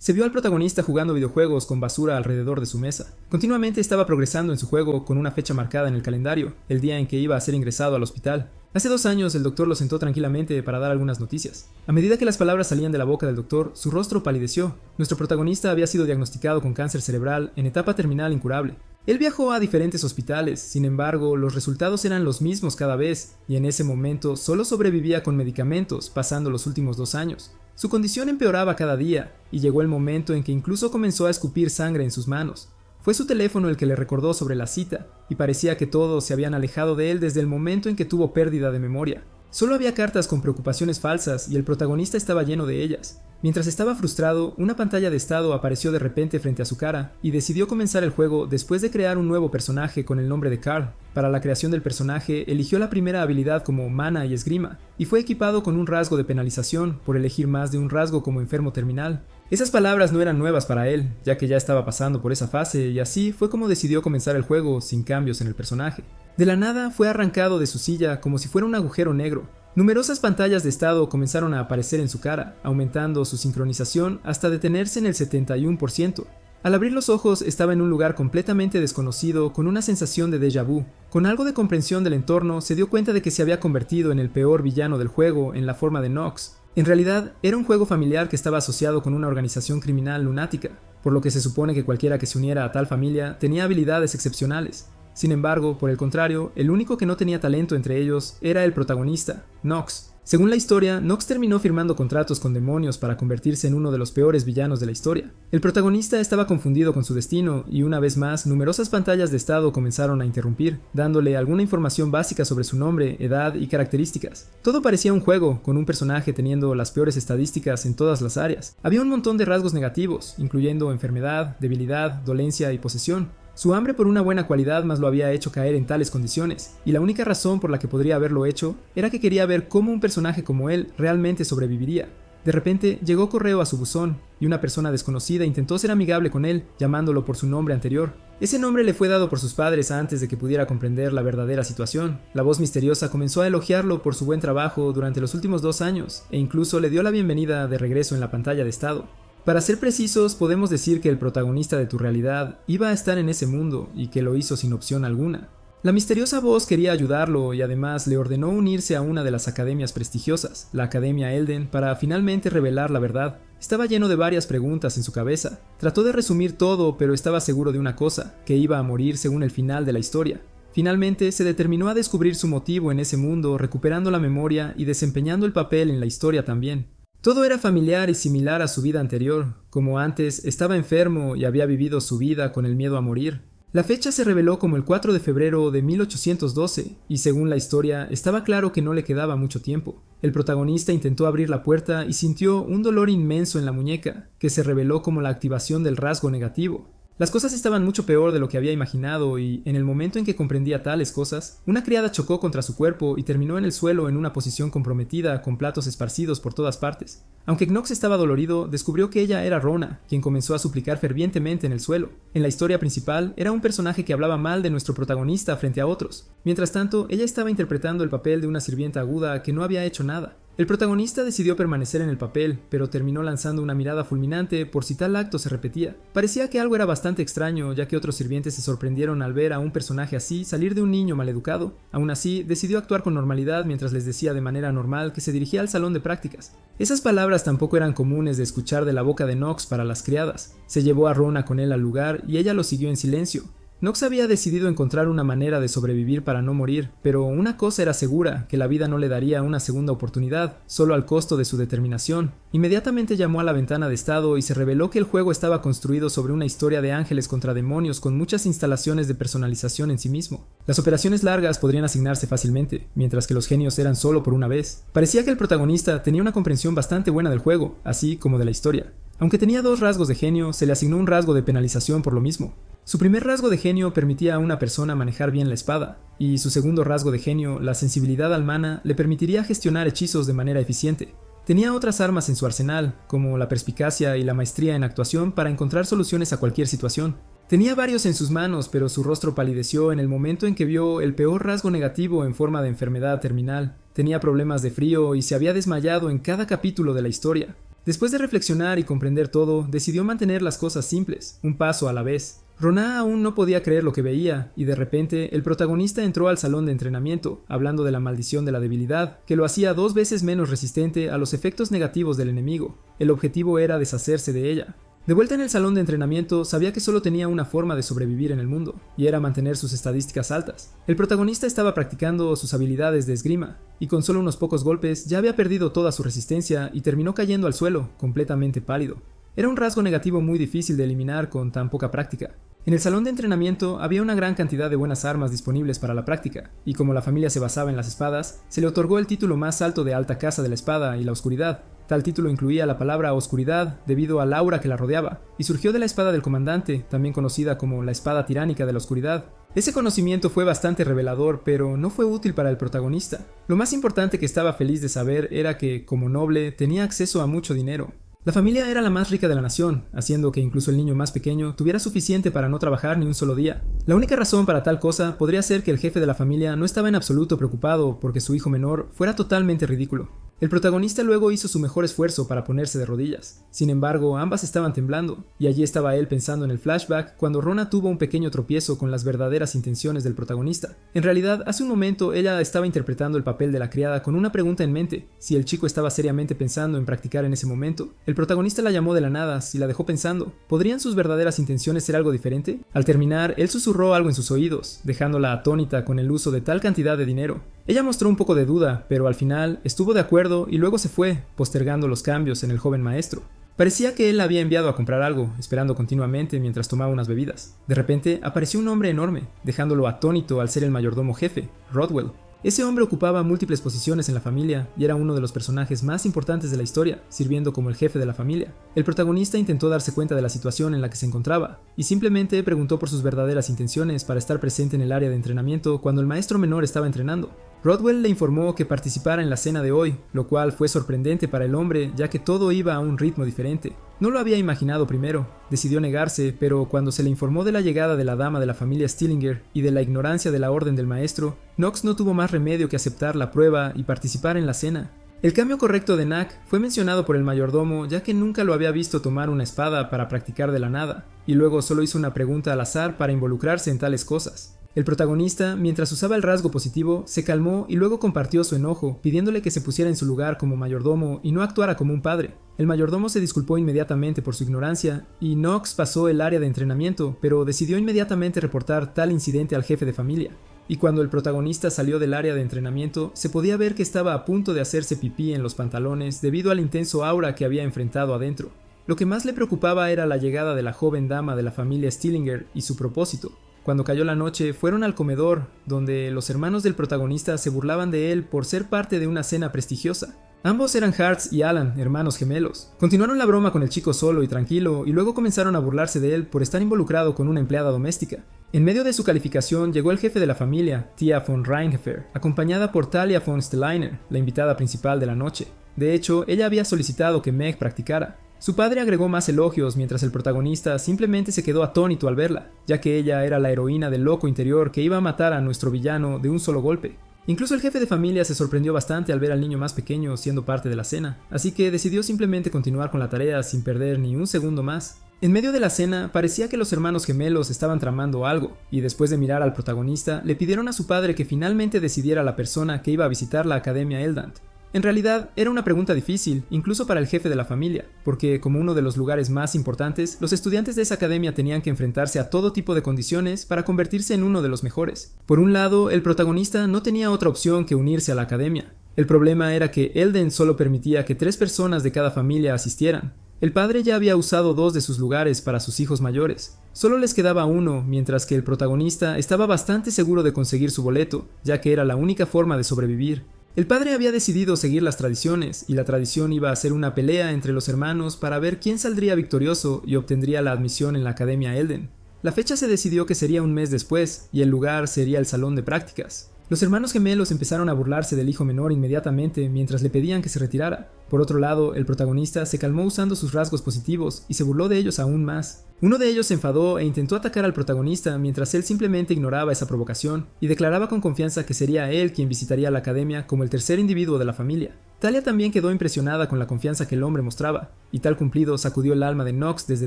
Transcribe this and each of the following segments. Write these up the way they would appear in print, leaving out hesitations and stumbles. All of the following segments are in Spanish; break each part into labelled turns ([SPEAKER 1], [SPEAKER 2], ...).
[SPEAKER 1] Se vio al protagonista jugando videojuegos con basura alrededor de su mesa. Continuamente estaba progresando en su juego con una fecha marcada en el calendario, el día en que iba a ser ingresado al hospital. Hace 2 años el doctor lo sentó tranquilamente para dar algunas noticias. A medida que las palabras salían de la boca del doctor, su rostro palideció. Nuestro protagonista había sido diagnosticado con cáncer cerebral en etapa terminal incurable. Él viajó a diferentes hospitales, sin embargo, los resultados eran los mismos cada vez, y en ese momento solo sobrevivía con medicamentos, pasando los últimos 2 años. Su condición empeoraba cada día, y llegó el momento en que incluso comenzó a escupir sangre en sus manos. Fue su teléfono el que le recordó sobre la cita, y parecía que todos se habían alejado de él desde el momento en que tuvo pérdida de memoria. Solo había cartas con preocupaciones falsas y el protagonista estaba lleno de ellas. Mientras estaba frustrado, una pantalla de estado apareció de repente frente a su cara y decidió comenzar el juego después de crear un nuevo personaje con el nombre de Carl. Para la creación del personaje, eligió la primera habilidad como mana y esgrima, y fue equipado con un rasgo de penalización por elegir más de un rasgo como enfermo terminal. Esas palabras no eran nuevas para él, ya que ya estaba pasando por esa fase, y así fue como decidió comenzar el juego sin cambios en el personaje. De la nada fue arrancado de su silla como si fuera un agujero negro. Numerosas pantallas de estado comenzaron a aparecer en su cara, aumentando su sincronización hasta detenerse en el 71%. Al abrir los ojos estaba en un lugar completamente desconocido con una sensación de déjà vu. Con algo de comprensión del entorno se dio cuenta de que se había convertido en el peor villano del juego en la forma de Nox. En realidad, era un juego familiar que estaba asociado con una organización criminal lunática, por lo que se supone que cualquiera que se uniera a tal familia tenía habilidades excepcionales. Sin embargo, por el contrario, el único que no tenía talento entre ellos era el protagonista, Nox. Según la historia, Nox terminó firmando contratos con demonios para convertirse en uno de los peores villanos de la historia. El protagonista estaba confundido con su destino y una vez más, numerosas pantallas de estado comenzaron a interrumpir, dándole alguna información básica sobre su nombre, edad y características. Todo parecía un juego, con un personaje teniendo las peores estadísticas en todas las áreas. Había un montón de rasgos negativos, incluyendo enfermedad, debilidad, dolencia y posesión. Su hambre por una buena cualidad más lo había hecho caer en tales condiciones, y la única razón por la que podría haberlo hecho era que quería ver cómo un personaje como él realmente sobreviviría. De repente llegó correo a su buzón, y una persona desconocida intentó ser amigable con él, llamándolo por su nombre anterior. Ese nombre le fue dado por sus padres antes de que pudiera comprender la verdadera situación. La voz misteriosa comenzó a elogiarlo por su buen trabajo durante los últimos 2 años, e incluso le dio la bienvenida de regreso en la pantalla de estado. Para ser precisos, podemos decir que el protagonista de tu realidad iba a estar en ese mundo y que lo hizo sin opción alguna. La misteriosa voz quería ayudarlo y además le ordenó unirse a una de las academias prestigiosas, la Academia Elden, para finalmente revelar la verdad. Estaba lleno de varias preguntas en su cabeza. Trató de resumir todo, pero estaba seguro de una cosa, que iba a morir según el final de la historia. Finalmente, se determinó a descubrir su motivo en ese mundo, recuperando la memoria y desempeñando el papel en la historia también. Todo era familiar y similar a su vida anterior, como antes estaba enfermo y había vivido su vida con el miedo a morir. La fecha se reveló como el 4 de febrero de 1812, y según la historia, estaba claro que no le quedaba mucho tiempo. El protagonista intentó abrir la puerta y sintió un dolor inmenso en la muñeca, que se reveló como la activación del rasgo negativo. Las cosas estaban mucho peor de lo que había imaginado y, en el momento en que comprendía tales cosas, una criada chocó contra su cuerpo y terminó en el suelo en una posición comprometida con platos esparcidos por todas partes. Aunque Knox estaba dolorido, descubrió que ella era Rona, quien comenzó a suplicar fervientemente en el suelo. En la historia principal, era un personaje que hablaba mal de nuestro protagonista frente a otros. Mientras tanto, ella estaba interpretando el papel de una sirvienta aguda que no había hecho nada. El protagonista decidió permanecer en el papel, pero terminó lanzando una mirada fulminante por si tal acto se repetía. Parecía que algo era bastante extraño, ya que otros sirvientes se sorprendieron al ver a un personaje así salir de un niño maleducado. Aún así, decidió actuar con normalidad mientras les decía de manera normal que se dirigía al salón de prácticas. Esas palabras tampoco eran comunes de escuchar de la boca de Knox para las criadas. Se llevó a Rona con él al lugar y ella lo siguió en silencio. Knox había decidido encontrar una manera de sobrevivir para no morir, pero una cosa era segura, que la vida no le daría una segunda oportunidad, solo al costo de su determinación. Inmediatamente llamó a la ventana de estado y se reveló que el juego estaba construido sobre una historia de ángeles contra demonios con muchas instalaciones de personalización en sí mismo. Las operaciones largas podrían asignarse fácilmente, mientras que los genios eran solo por una vez. Parecía que el protagonista tenía una comprensión bastante buena del juego, así como de la historia. Aunque tenía 2 rasgos de genio, se le asignó un rasgo de penalización por lo mismo. Su primer rasgo de genio permitía a una persona manejar bien la espada, y su segundo rasgo de genio, la sensibilidad al mana, le permitiría gestionar hechizos de manera eficiente. Tenía otras armas en su arsenal, como la perspicacia y la maestría en actuación para encontrar soluciones a cualquier situación. Tenía varios en sus manos, pero su rostro palideció en el momento en que vio el peor rasgo negativo en forma de enfermedad terminal. Tenía problemas de frío y se había desmayado en cada capítulo de la historia. Después de reflexionar y comprender todo, decidió mantener las cosas simples, un paso a la vez. Rona aún no podía creer lo que veía, y de repente el protagonista entró al salón de entrenamiento, hablando de la maldición de la debilidad, que lo hacía 2 veces menos resistente a los efectos negativos del enemigo. El objetivo era deshacerse de ella. De vuelta en el salón de entrenamiento, sabía que solo tenía una forma de sobrevivir en el mundo, y era mantener sus estadísticas altas. El protagonista estaba practicando sus habilidades de esgrima, y con solo unos pocos golpes ya había perdido toda su resistencia y terminó cayendo al suelo, completamente pálido. Era un rasgo negativo muy difícil de eliminar con tan poca práctica. En el salón de entrenamiento había una gran cantidad de buenas armas disponibles para la práctica, y como la familia se basaba en las espadas, se le otorgó el título más alto de alta casa de la espada y la oscuridad. Tal título incluía la palabra oscuridad debido al aura que la rodeaba, y surgió de la espada del comandante, también conocida como la espada tiránica de la oscuridad. Ese conocimiento fue bastante revelador, pero no fue útil para el protagonista. Lo más importante que estaba feliz de saber era que, como noble, tenía acceso a mucho dinero. La familia era la más rica de la nación, haciendo que incluso el niño más pequeño tuviera suficiente para no trabajar ni un solo día. La única razón para tal cosa podría ser que el jefe de la familia no estaba en absoluto preocupado porque su hijo menor fuera totalmente ridículo. El protagonista luego hizo su mejor esfuerzo para ponerse de rodillas. Sin embargo, ambas estaban temblando, y allí estaba él pensando en el flashback cuando Rona tuvo un pequeño tropiezo con las verdaderas intenciones del protagonista. En realidad, hace un momento ella estaba interpretando el papel de la criada con una pregunta en mente, si el chico estaba seriamente pensando en practicar en ese momento. El protagonista la llamó de la nada y la dejó pensando, ¿podrían sus verdaderas intenciones ser algo diferente? Al terminar, él susurró algo en sus oídos, dejándola atónita con el uso de tal cantidad de dinero. Ella mostró un poco de duda, pero al final estuvo de acuerdo y luego se fue, postergando los cambios en el joven maestro. Parecía que él la había enviado a comprar algo, esperando continuamente mientras tomaba unas bebidas. De repente apareció un hombre enorme, dejándolo atónito al ser el mayordomo jefe, Rodwell. Ese hombre ocupaba múltiples posiciones en la familia y era uno de los personajes más importantes de la historia, sirviendo como el jefe de la familia. El protagonista intentó darse cuenta de la situación en la que se encontraba y simplemente preguntó por sus verdaderas intenciones para estar presente en el área de entrenamiento cuando el maestro menor estaba entrenando. Rodwell le informó que participara en la cena de hoy, lo cual fue sorprendente para el hombre ya que todo iba a un ritmo diferente. No lo había imaginado primero, decidió negarse, pero cuando se le informó de la llegada de la dama de la familia Stillinger y de la ignorancia de la orden del maestro, Knox no tuvo más remedio que aceptar la prueba y participar en la cena. El cambio correcto de Knack fue mencionado por el mayordomo ya que nunca lo había visto tomar una espada para practicar de la nada, y luego solo hizo una pregunta al azar para involucrarse en tales cosas. El protagonista, mientras usaba el rasgo positivo, se calmó y luego compartió su enojo, pidiéndole que se pusiera en su lugar como mayordomo y no actuara como un padre. El mayordomo se disculpó inmediatamente por su ignorancia, y Knox pasó el área de entrenamiento, pero decidió inmediatamente reportar tal incidente al jefe de familia. Y cuando el protagonista salió del área de entrenamiento, se podía ver que estaba a punto de hacerse pipí en los pantalones debido al intenso aura que había enfrentado adentro. Lo que más le preocupaba era la llegada de la joven dama de la familia Stillinger y su propósito. Cuando cayó la noche, fueron al comedor, donde los hermanos del protagonista se burlaban de él por ser parte de una cena prestigiosa. Ambos eran Hartz y Alan, hermanos gemelos. Continuaron la broma con el chico solo y tranquilo, y luego comenzaron a burlarse de él por estar involucrado con una empleada doméstica. En medio de su calificación llegó el jefe de la familia, Tia von Reinhefer, acompañada por Talia von Stelliner, la invitada principal de la noche. De hecho, ella había solicitado que Meg practicara. Su padre agregó más elogios mientras el protagonista simplemente se quedó atónito al verla, ya que ella era la heroína del loco interior que iba a matar a nuestro villano de un solo golpe. Incluso el jefe de familia se sorprendió bastante al ver al niño más pequeño siendo parte de la cena, así que decidió simplemente continuar con la tarea sin perder ni un segundo más. En medio de la cena, parecía que los hermanos gemelos estaban tramando algo, y después de mirar al protagonista, le pidieron a su padre que finalmente decidiera la persona que iba a visitar la Academia Eldant. En realidad, era una pregunta difícil, incluso para el jefe de la familia, porque como uno de los lugares más importantes, los estudiantes de esa academia tenían que enfrentarse a todo tipo de condiciones para convertirse en uno de los mejores. Por un lado, el protagonista no tenía otra opción que unirse a la academia. El problema era que Elden solo permitía que 3 personas de cada familia asistieran. El padre ya había usado 2 de sus lugares para sus hijos mayores. Solo les quedaba uno, mientras que el protagonista estaba bastante seguro de conseguir su boleto, ya que era la única forma de sobrevivir. El padre había decidido seguir las tradiciones, y la tradición iba a ser una pelea entre los hermanos para ver quién saldría victorioso y obtendría la admisión en la Academia Elden. La fecha se decidió que sería un mes después, y el lugar sería el salón de prácticas. Los hermanos gemelos empezaron a burlarse del hijo menor inmediatamente mientras le pedían que se retirara. Por otro lado, el protagonista se calmó usando sus rasgos positivos y se burló de ellos aún más. Uno de ellos se enfadó e intentó atacar al protagonista mientras él simplemente ignoraba esa provocación y declaraba con confianza que sería él quien visitaría la academia como el tercer individuo de la familia. Talia también quedó impresionada con la confianza que el hombre mostraba, y tal cumplido sacudió el alma de Knox desde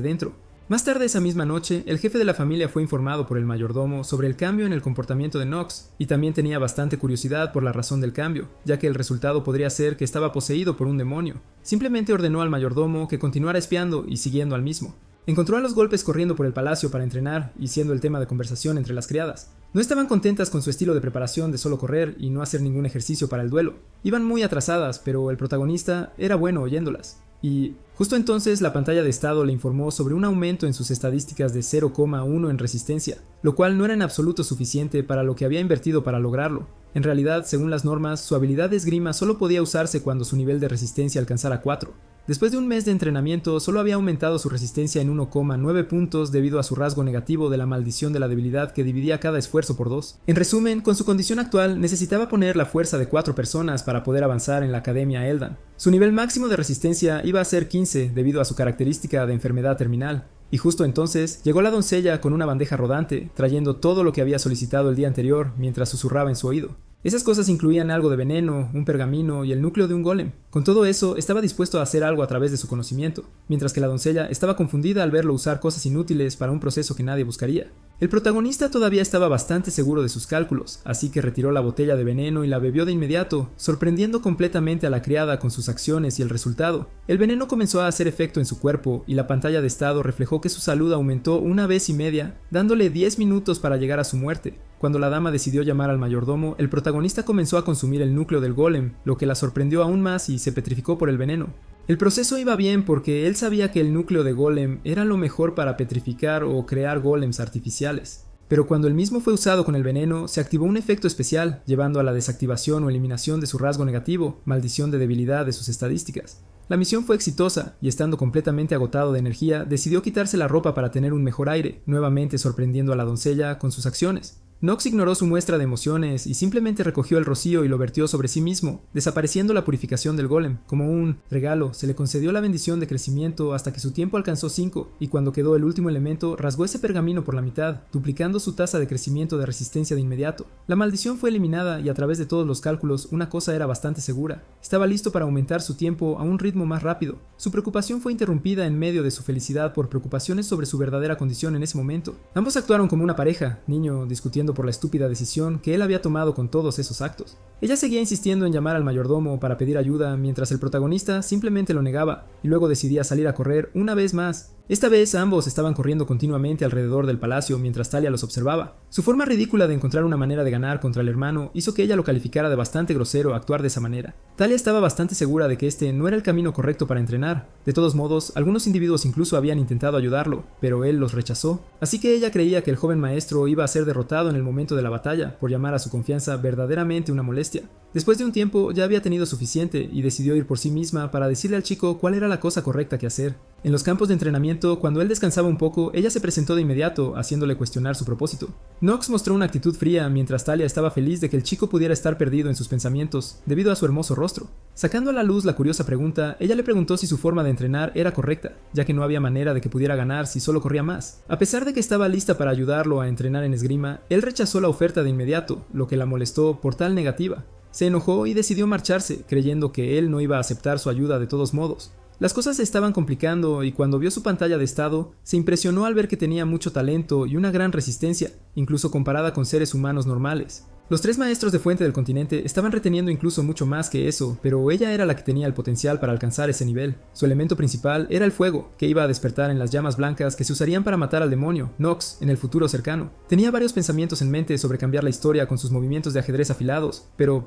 [SPEAKER 1] dentro. Más tarde esa misma noche, el jefe de la familia fue informado por el mayordomo sobre el cambio en el comportamiento de Knox, y también tenía bastante curiosidad por la razón del cambio, ya que el resultado podría ser que estaba poseído por un demonio. Simplemente ordenó al mayordomo que continuara espiando y siguiendo al mismo. Encontró a los golpes corriendo por el palacio para entrenar y siendo el tema de conversación entre las criadas. No estaban contentas con su estilo de preparación de solo correr y no hacer ningún ejercicio para el duelo. Iban muy atrasadas, pero el protagonista era bueno oyéndolas. Y justo entonces la pantalla de estado le informó sobre un aumento en sus estadísticas de 0,1 en resistencia, lo cual no era en absoluto suficiente para lo que había invertido para lograrlo. En realidad, según las normas, su habilidad de esgrima solo podía usarse cuando su nivel de resistencia alcanzara 4. Después de un mes de entrenamiento, solo había aumentado su resistencia en 1,9 puntos debido a su rasgo negativo de la maldición de la debilidad que dividía cada esfuerzo por 2. En resumen, con su condición actual, necesitaba poner la fuerza de 4 personas para poder avanzar en la Academia Eldan. Su nivel máximo de resistencia iba a ser 15 debido a su característica de enfermedad terminal. Y justo entonces llegó la doncella con una bandeja rodante, trayendo todo lo que había solicitado el día anterior mientras susurraba en su oído. Esas cosas incluían algo de veneno, un pergamino y el núcleo de un golem. Con todo eso, estaba dispuesto a hacer algo a través de su conocimiento, mientras que la doncella estaba confundida al verlo usar cosas inútiles para un proceso que nadie buscaría. El protagonista todavía estaba bastante seguro de sus cálculos, así que retiró la botella de veneno y la bebió de inmediato, sorprendiendo completamente a la criada con sus acciones y el resultado. El veneno comenzó a hacer efecto en su cuerpo y la pantalla de estado reflejó que su salud aumentó 1,5 veces, dándole 10 minutos para llegar a su muerte. Cuando la dama decidió llamar al mayordomo, el protagonista comenzó a consumir el núcleo del golem, lo que la sorprendió aún más y se petrificó por el veneno. El proceso iba bien porque él sabía que el núcleo de golem era lo mejor para petrificar o crear golems artificiales. Pero cuando el mismo fue usado con el veneno, se activó un efecto especial, llevando a la desactivación o eliminación de su rasgo negativo, maldición de debilidad de sus estadísticas. La misión fue exitosa, y estando completamente agotado de energía, decidió quitarse la ropa para tener un mejor aire, nuevamente sorprendiendo a la doncella con sus acciones. Knox ignoró su muestra de emociones y simplemente recogió el rocío y lo vertió sobre sí mismo, desapareciendo la purificación del golem. Como un regalo, se le concedió la bendición de crecimiento hasta que su tiempo alcanzó 5, y cuando quedó el último elemento, rasgó ese pergamino por la mitad, duplicando su tasa de crecimiento de resistencia de inmediato. La maldición fue eliminada y a través de todos los cálculos, una cosa era bastante segura. Estaba listo para aumentar su tiempo a un ritmo más rápido. Su preocupación fue interrumpida en medio de su felicidad por preocupaciones sobre su verdadera condición en ese momento. Ambos actuaron como una pareja, niño discutiendo por la estúpida decisión que él había tomado con todos esos actos. Ella seguía insistiendo en llamar al mayordomo para pedir ayuda mientras el protagonista simplemente lo negaba y luego decidía salir a correr una vez más. Esta vez ambos estaban corriendo continuamente alrededor del palacio mientras Talia los observaba. Su forma ridícula de encontrar una manera de ganar contra el hermano hizo que ella lo calificara de bastante grosero actuar de esa manera. Talia estaba bastante segura de que este no era el camino correcto para entrenar. De todos modos, algunos individuos incluso habían intentado ayudarlo, pero él los rechazó. Así que ella creía que el joven maestro iba a ser derrotado en el momento de la batalla, por llamar a su confianza verdaderamente una molestia. Después de un tiempo ya había tenido suficiente y decidió ir por sí misma para decirle al chico cuál era la cosa correcta que hacer. En los campos de entrenamiento, cuando él descansaba un poco, ella se presentó de inmediato, haciéndole cuestionar su propósito. Knox mostró una actitud fría mientras Talia estaba feliz de que el chico pudiera estar perdido en sus pensamientos, debido a su hermoso rostro. Sacando a la luz la curiosa pregunta, ella le preguntó si su forma de entrenar era correcta, ya que no había manera de que pudiera ganar si solo corría más. A pesar de que estaba lista para ayudarlo a entrenar en esgrima, él rechazó la oferta de inmediato, lo que la molestó por tal negativa. Se enojó y decidió marcharse, creyendo que él no iba a aceptar su ayuda de todos modos. Las cosas se estaban complicando y cuando vio su pantalla de estado, se impresionó al ver que tenía mucho talento y una gran resistencia, incluso comparada con seres humanos normales. Los 3 maestros de Fuente del Continente estaban reteniendo incluso mucho más que eso, pero ella era la que tenía el potencial para alcanzar ese nivel. Su elemento principal era el fuego, que iba a despertar en las llamas blancas que se usarían para matar al demonio, Knox, en el futuro cercano. Tenía varios pensamientos en mente sobre cambiar la historia con sus movimientos de ajedrez afilados, pero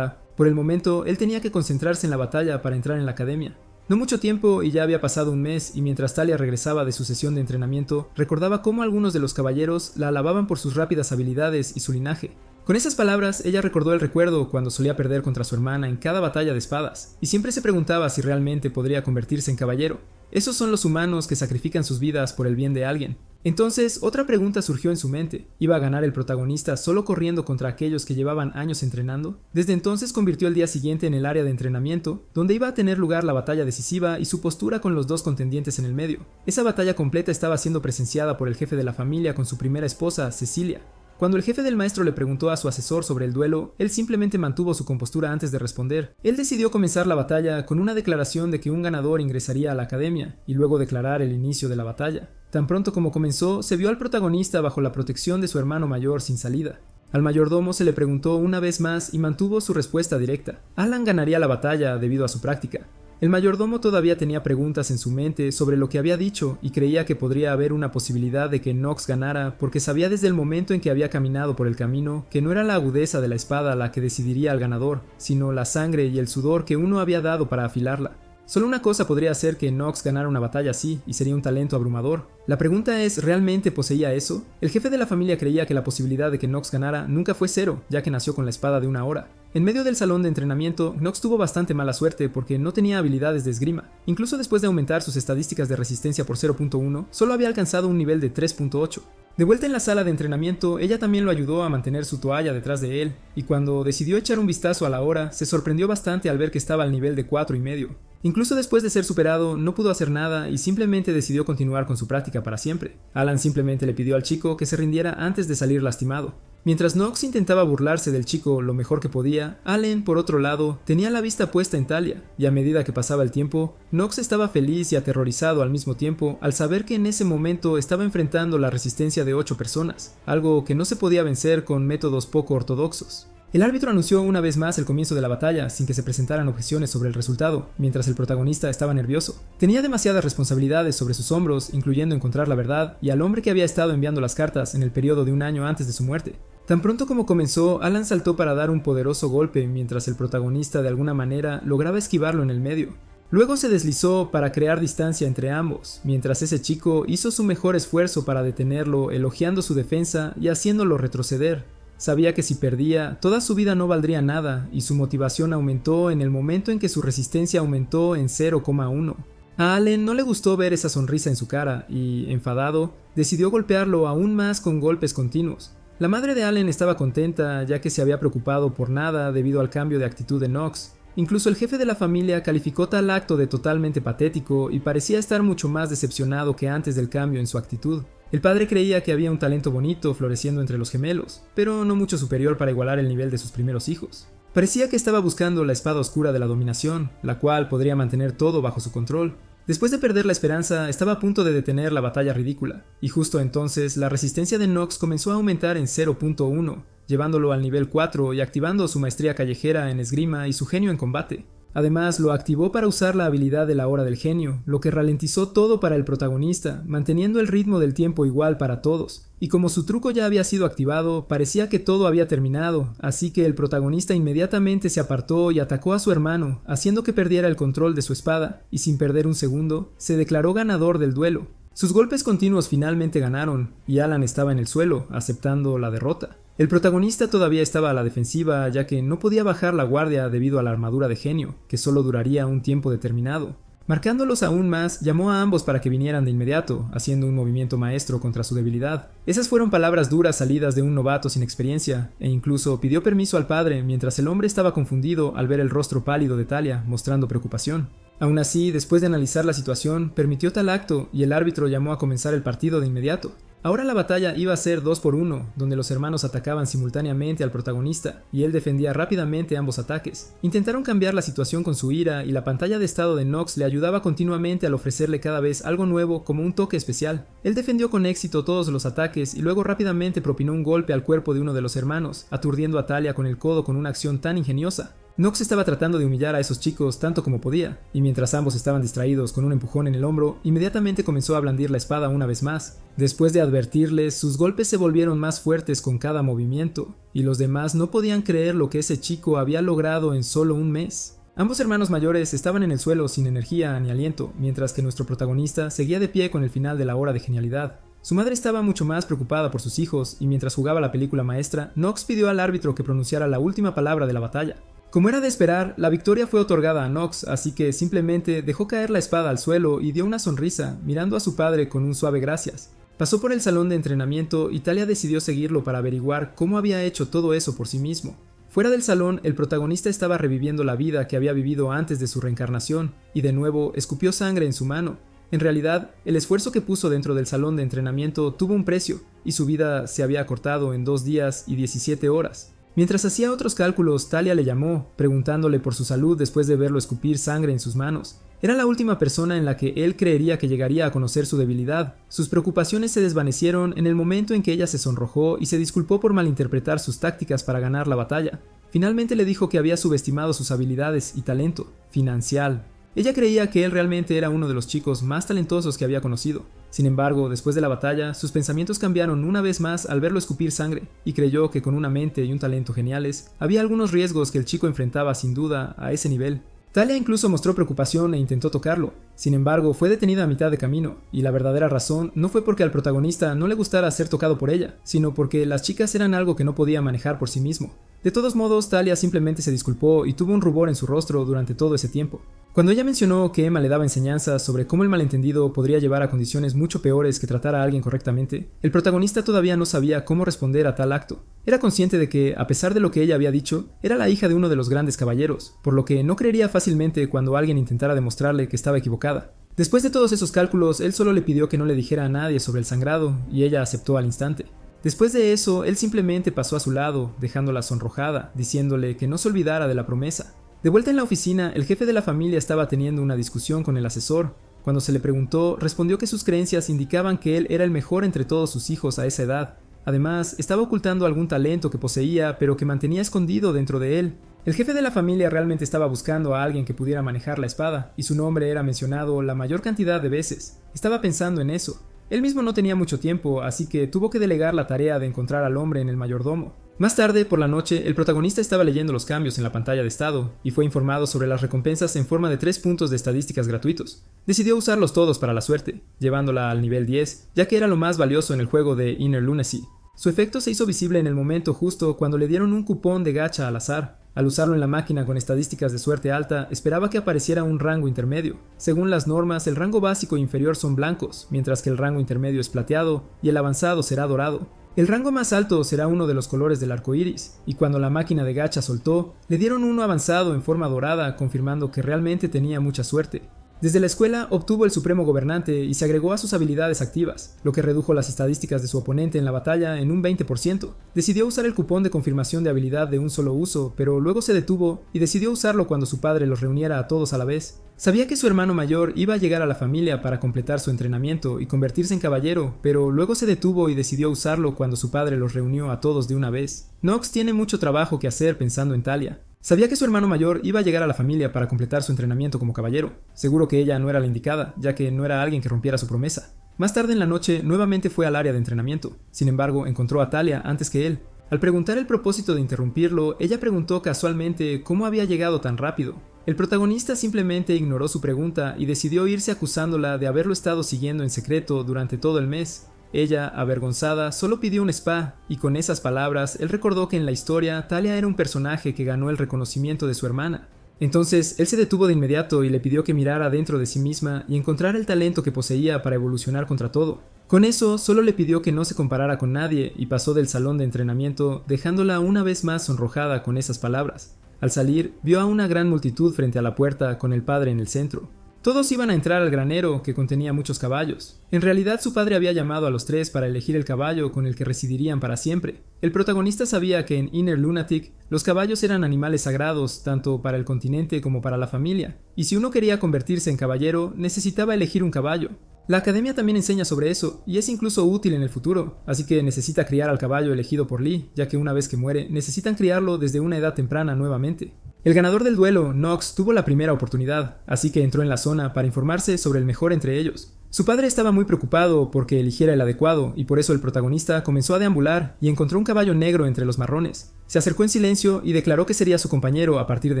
[SPEAKER 1] por el momento, él tenía que concentrarse en la batalla para entrar en la academia. No mucho tiempo y ya había pasado un mes, y mientras Talia regresaba de su sesión de entrenamiento, recordaba cómo algunos de los caballeros la alababan por sus rápidas habilidades y su linaje. Con esas palabras, ella recordó el recuerdo cuando solía perder contra su hermana en cada batalla de espadas, y siempre se preguntaba si realmente podría convertirse en caballero. Esos son los humanos que sacrifican sus vidas por el bien de alguien. Entonces, otra pregunta surgió en su mente. ¿Iba a ganar el protagonista solo corriendo contra aquellos que llevaban años entrenando? Desde entonces convirtió el día siguiente en el área de entrenamiento, donde iba a tener lugar la batalla decisiva y su postura con los dos contendientes en el medio. Esa batalla completa estaba siendo presenciada por el jefe de la familia con su primera esposa, Cecilia. Cuando el jefe del maestro le preguntó a su asesor sobre el duelo, él simplemente mantuvo su compostura antes de responder. Él decidió comenzar la batalla con una declaración de que un ganador ingresaría a la academia, y luego declarar el inicio de la batalla. Tan pronto como comenzó, se vio al protagonista bajo la protección de su hermano mayor sin salida. Al mayordomo se le preguntó una vez más y mantuvo su respuesta directa. Alan ganaría la batalla debido a su práctica. El mayordomo todavía tenía preguntas en su mente sobre lo que había dicho y creía que podría haber una posibilidad de que Nox ganara porque sabía desde el momento en que había caminado por el camino que no era la agudeza de la espada la que decidiría al ganador, sino la sangre y el sudor que uno había dado para afilarla. Solo una cosa podría hacer que Nox ganara una batalla así, y sería un talento abrumador. La pregunta es, ¿realmente poseía eso? El jefe de la familia creía que la posibilidad de que Nox ganara nunca fue cero, ya que nació con la espada de una hora. En medio del salón de entrenamiento, Nox tuvo bastante mala suerte porque no tenía habilidades de esgrima. Incluso después de aumentar sus estadísticas de resistencia por 0.1, solo había alcanzado un nivel de 3.8. De vuelta en la sala de entrenamiento, ella también lo ayudó a mantener su toalla detrás de él, y cuando decidió echar un vistazo a la hora, se sorprendió bastante al ver que estaba al nivel de 4.5. Incluso después de ser superado, no pudo hacer nada y simplemente decidió continuar con su práctica para siempre. Alan simplemente le pidió al chico que se rindiera antes de salir lastimado. Mientras Nox intentaba burlarse del chico lo mejor que podía, Allen, por otro lado, tenía la vista puesta en Talia, y a medida que pasaba el tiempo, Nox estaba feliz y aterrorizado al mismo tiempo al saber que en ese momento estaba enfrentando la resistencia de 8 personas, algo que no se podía vencer con métodos poco ortodoxos. El árbitro anunció una vez más el comienzo de la batalla sin que se presentaran objeciones sobre el resultado, mientras el protagonista estaba nervioso. Tenía demasiadas responsabilidades sobre sus hombros, incluyendo encontrar la verdad y al hombre que había estado enviando las cartas en el periodo de un año antes de su muerte. Tan pronto como comenzó, Alan saltó para dar un poderoso golpe mientras el protagonista de alguna manera lograba esquivarlo en el medio. Luego se deslizó para crear distancia entre ambos, mientras ese chico hizo su mejor esfuerzo para detenerlo, elogiando su defensa y haciéndolo retroceder. Sabía que si perdía, toda su vida no valdría nada, y su motivación aumentó en el momento en que su resistencia aumentó en 0,1. A Allen no le gustó ver esa sonrisa en su cara, y, enfadado, decidió golpearlo aún más con golpes continuos. La madre de Allen estaba contenta, ya que se había preocupado por nada debido al cambio de actitud de Nox. Incluso el jefe de la familia calificó tal acto de totalmente patético y parecía estar mucho más decepcionado que antes del cambio en su actitud. El padre creía que había un talento bonito floreciendo entre los gemelos, pero no mucho superior para igualar el nivel de sus primeros hijos. Parecía que estaba buscando la espada oscura de la dominación, la cual podría mantener todo bajo su control. Después de perder la esperanza, estaba a punto de detener la batalla ridícula, y justo entonces la resistencia de Nox comenzó a aumentar en 0.1, llevándolo al nivel 4 y activando su maestría callejera en esgrima y su genio en combate. Además, lo activó para usar la habilidad de la hora del genio, lo que ralentizó todo para el protagonista, manteniendo el ritmo del tiempo igual para todos. Y como su truco ya había sido activado, parecía que todo había terminado, así que el protagonista inmediatamente se apartó y atacó a su hermano, haciendo que perdiera el control de su espada, y sin perder un segundo, se declaró ganador del duelo. Sus golpes continuos finalmente ganaron, y Alan estaba en el suelo, aceptando la derrota. El protagonista todavía estaba a la defensiva, ya que no podía bajar la guardia debido a la armadura de genio, que solo duraría un tiempo determinado. Marcándolos aún más, llamó a ambos para que vinieran de inmediato, haciendo un movimiento maestro contra su debilidad. Esas fueron palabras duras salidas de un novato sin experiencia, e incluso pidió permiso al padre mientras el hombre estaba confundido al ver el rostro pálido de Talia, mostrando preocupación. Aún así, después de analizar la situación, permitió tal acto y el árbitro llamó a comenzar el partido de inmediato. Ahora la batalla iba a ser 2 por 1, donde los hermanos atacaban simultáneamente al protagonista, y él defendía rápidamente ambos ataques. Intentaron cambiar la situación con su ira, y la pantalla de estado de Nox le ayudaba continuamente al ofrecerle cada vez algo nuevo como un toque especial. Él defendió con éxito todos los ataques, y luego rápidamente propinó un golpe al cuerpo de uno de los hermanos, aturdiendo a Talia con el codo con una acción tan ingeniosa. Nox estaba tratando de humillar a esos chicos tanto como podía, y mientras ambos estaban distraídos con un empujón en el hombro, inmediatamente comenzó a blandir la espada una vez más. Después de advertirles, sus golpes se volvieron más fuertes con cada movimiento, y los demás no podían creer lo que ese chico había logrado en solo un mes. Ambos hermanos mayores estaban en el suelo sin energía ni aliento, mientras que nuestro protagonista seguía de pie con el final de la hora de genialidad. Su madre estaba mucho más preocupada por sus hijos, y mientras jugaba la película maestra, Nox pidió al árbitro que pronunciara la última palabra de la batalla. Como era de esperar, la victoria fue otorgada a Nox, así que simplemente dejó caer la espada al suelo y dio una sonrisa, mirando a su padre con un suave gracias. Pasó por el salón de entrenamiento y Talia decidió seguirlo para averiguar cómo había hecho todo eso por sí mismo. Fuera del salón, el protagonista estaba reviviendo la vida que había vivido antes de su reencarnación, y de nuevo escupió sangre en su mano. En realidad, el esfuerzo que puso dentro del salón de entrenamiento tuvo un precio, y su vida se había acortado en 2 días y 17 horas. Mientras hacía otros cálculos, Talia le llamó, preguntándole por su salud después de verlo escupir sangre en sus manos. Era la última persona en la que él creería que llegaría a conocer su debilidad. Sus preocupaciones se desvanecieron en el momento en que ella se sonrojó y se disculpó por malinterpretar sus tácticas para ganar la batalla. Finalmente le dijo que había subestimado sus habilidades y talento, financial. Ella creía que él realmente era uno de los chicos más talentosos que había conocido. Sin embargo, después de la batalla, sus pensamientos cambiaron una vez más al verlo escupir sangre, y creyó que con una mente y un talento geniales, había algunos riesgos que el chico enfrentaba sin duda a ese nivel. Talia incluso mostró preocupación e intentó tocarlo. Sin embargo, fue detenida a mitad de camino, y la verdadera razón no fue porque al protagonista no le gustara ser tocado por ella, sino porque las chicas eran algo que no podía manejar por sí mismo. De todos modos, Talia simplemente se disculpó y tuvo un rubor en su rostro durante todo ese tiempo. Cuando ella mencionó que Emma le daba enseñanzas sobre cómo el malentendido podría llevar a condiciones mucho peores que tratar a alguien correctamente, el protagonista todavía no sabía cómo responder a tal acto. Era consciente de que, a pesar de lo que ella había dicho, era la hija de uno de los grandes caballeros, por lo que no creería fácilmente cuando alguien intentara demostrarle que estaba equivocada. Después de todos esos cálculos, él solo le pidió que no le dijera a nadie sobre el sangrado, y ella aceptó al instante. Después de eso, él simplemente pasó a su lado, dejándola sonrojada, diciéndole que no se olvidara de la promesa. De vuelta en la oficina, el jefe de la familia estaba teniendo una discusión con el asesor. Cuando se le preguntó, respondió que sus creencias indicaban que él era el mejor entre todos sus hijos a esa edad. Además, estaba ocultando algún talento que poseía, pero que mantenía escondido dentro de él. El jefe de la familia realmente estaba buscando a alguien que pudiera manejar la espada, y su nombre era mencionado la mayor cantidad de veces. Estaba pensando en eso. Él mismo no tenía mucho tiempo, así que tuvo que delegar la tarea de encontrar al hombre en el mayordomo. Más tarde, por la noche, el protagonista estaba leyendo los cambios en la pantalla de estado, y fue informado sobre las recompensas en forma de 3 puntos de estadísticas gratuitos. Decidió usarlos todos para la suerte, llevándola al nivel 10, ya que era lo más valioso en el juego de Inner Lunacy. Su efecto se hizo visible en el momento justo cuando le dieron un cupón de gacha al azar. Al usarlo en la máquina con estadísticas de suerte alta, esperaba que apareciera un rango intermedio. Según las normas, el rango básico e inferior son blancos, mientras que el rango intermedio es plateado y el avanzado será dorado. El rango más alto será uno de los colores del arco iris, y cuando la máquina de gacha soltó, le dieron uno avanzado en forma dorada, confirmando que realmente tenía mucha suerte. Desde la escuela obtuvo el Supremo Gobernante y se agregó a sus habilidades activas, lo que redujo las estadísticas de su oponente en la batalla en un 20%. Decidió usar el cupón de confirmación de habilidad de un solo uso, pero luego se detuvo y decidió usarlo cuando su padre los reuniera a todos a la vez. Sabía que su hermano mayor iba a llegar a la familia para completar su entrenamiento y convertirse en caballero, pero luego se detuvo y decidió usarlo cuando su padre los reunió a todos de una vez. Nox tiene mucho trabajo que hacer pensando en Talia. Sabía que su hermano mayor iba a llegar a la familia para completar su entrenamiento como caballero. Seguro que ella no era la indicada, ya que no era alguien que rompiera su promesa. Más tarde en la noche, nuevamente fue al área de entrenamiento. Sin embargo, encontró a Talia antes que él. Al preguntar el propósito de interrumpirlo, ella preguntó casualmente cómo había llegado tan rápido. El protagonista simplemente ignoró su pregunta y decidió irse acusándola de haberlo estado siguiendo en secreto durante todo el mes. Ella, avergonzada, solo pidió un spa, y con esas palabras, él recordó que en la historia, Talia era un personaje que ganó el reconocimiento de su hermana. Entonces, él se detuvo de inmediato y le pidió que mirara dentro de sí misma y encontrara el talento que poseía para evolucionar contra todo. Con eso, solo le pidió que no se comparara con nadie y pasó del salón de entrenamiento, dejándola una vez más sonrojada con esas palabras. Al salir, vio a una gran multitud frente a la puerta con el padre en el centro. Todos iban a entrar al granero, que contenía muchos caballos. En realidad, su padre había llamado a los 3 para elegir el caballo con el que residirían para siempre. El protagonista sabía que en Inner Lunatic, los caballos eran animales sagrados tanto para el continente como para la familia, y si uno quería convertirse en caballero, necesitaba elegir un caballo. La academia también enseña sobre eso, y es incluso útil en el futuro, así que necesita criar al caballo elegido por Lee, ya que una vez que muere, necesitan criarlo desde una edad temprana nuevamente. El ganador del duelo, Nox, tuvo la primera oportunidad, así que entró en la zona para informarse sobre el mejor entre ellos. Su padre estaba muy preocupado porque eligiera el adecuado, y por eso el protagonista comenzó a deambular y encontró un caballo negro entre los marrones. Se acercó en silencio y declaró que sería su compañero a partir de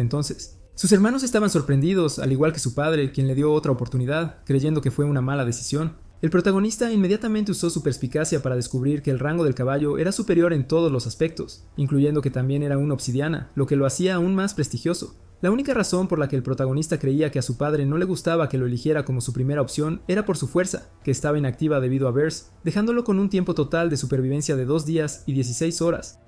[SPEAKER 1] entonces. Sus hermanos estaban sorprendidos, al igual que su padre, quien le dio otra oportunidad, creyendo que fue una mala decisión. El protagonista inmediatamente usó su perspicacia para descubrir que el rango del caballo era superior en todos los aspectos, incluyendo que también era una obsidiana, lo que lo hacía aún más prestigioso. La única razón por la que el protagonista creía que a su padre no le gustaba que lo eligiera como su primera opción era por su fuerza, que estaba inactiva debido a Verse, dejándolo con un tiempo total de supervivencia de 2 días y 16 horas.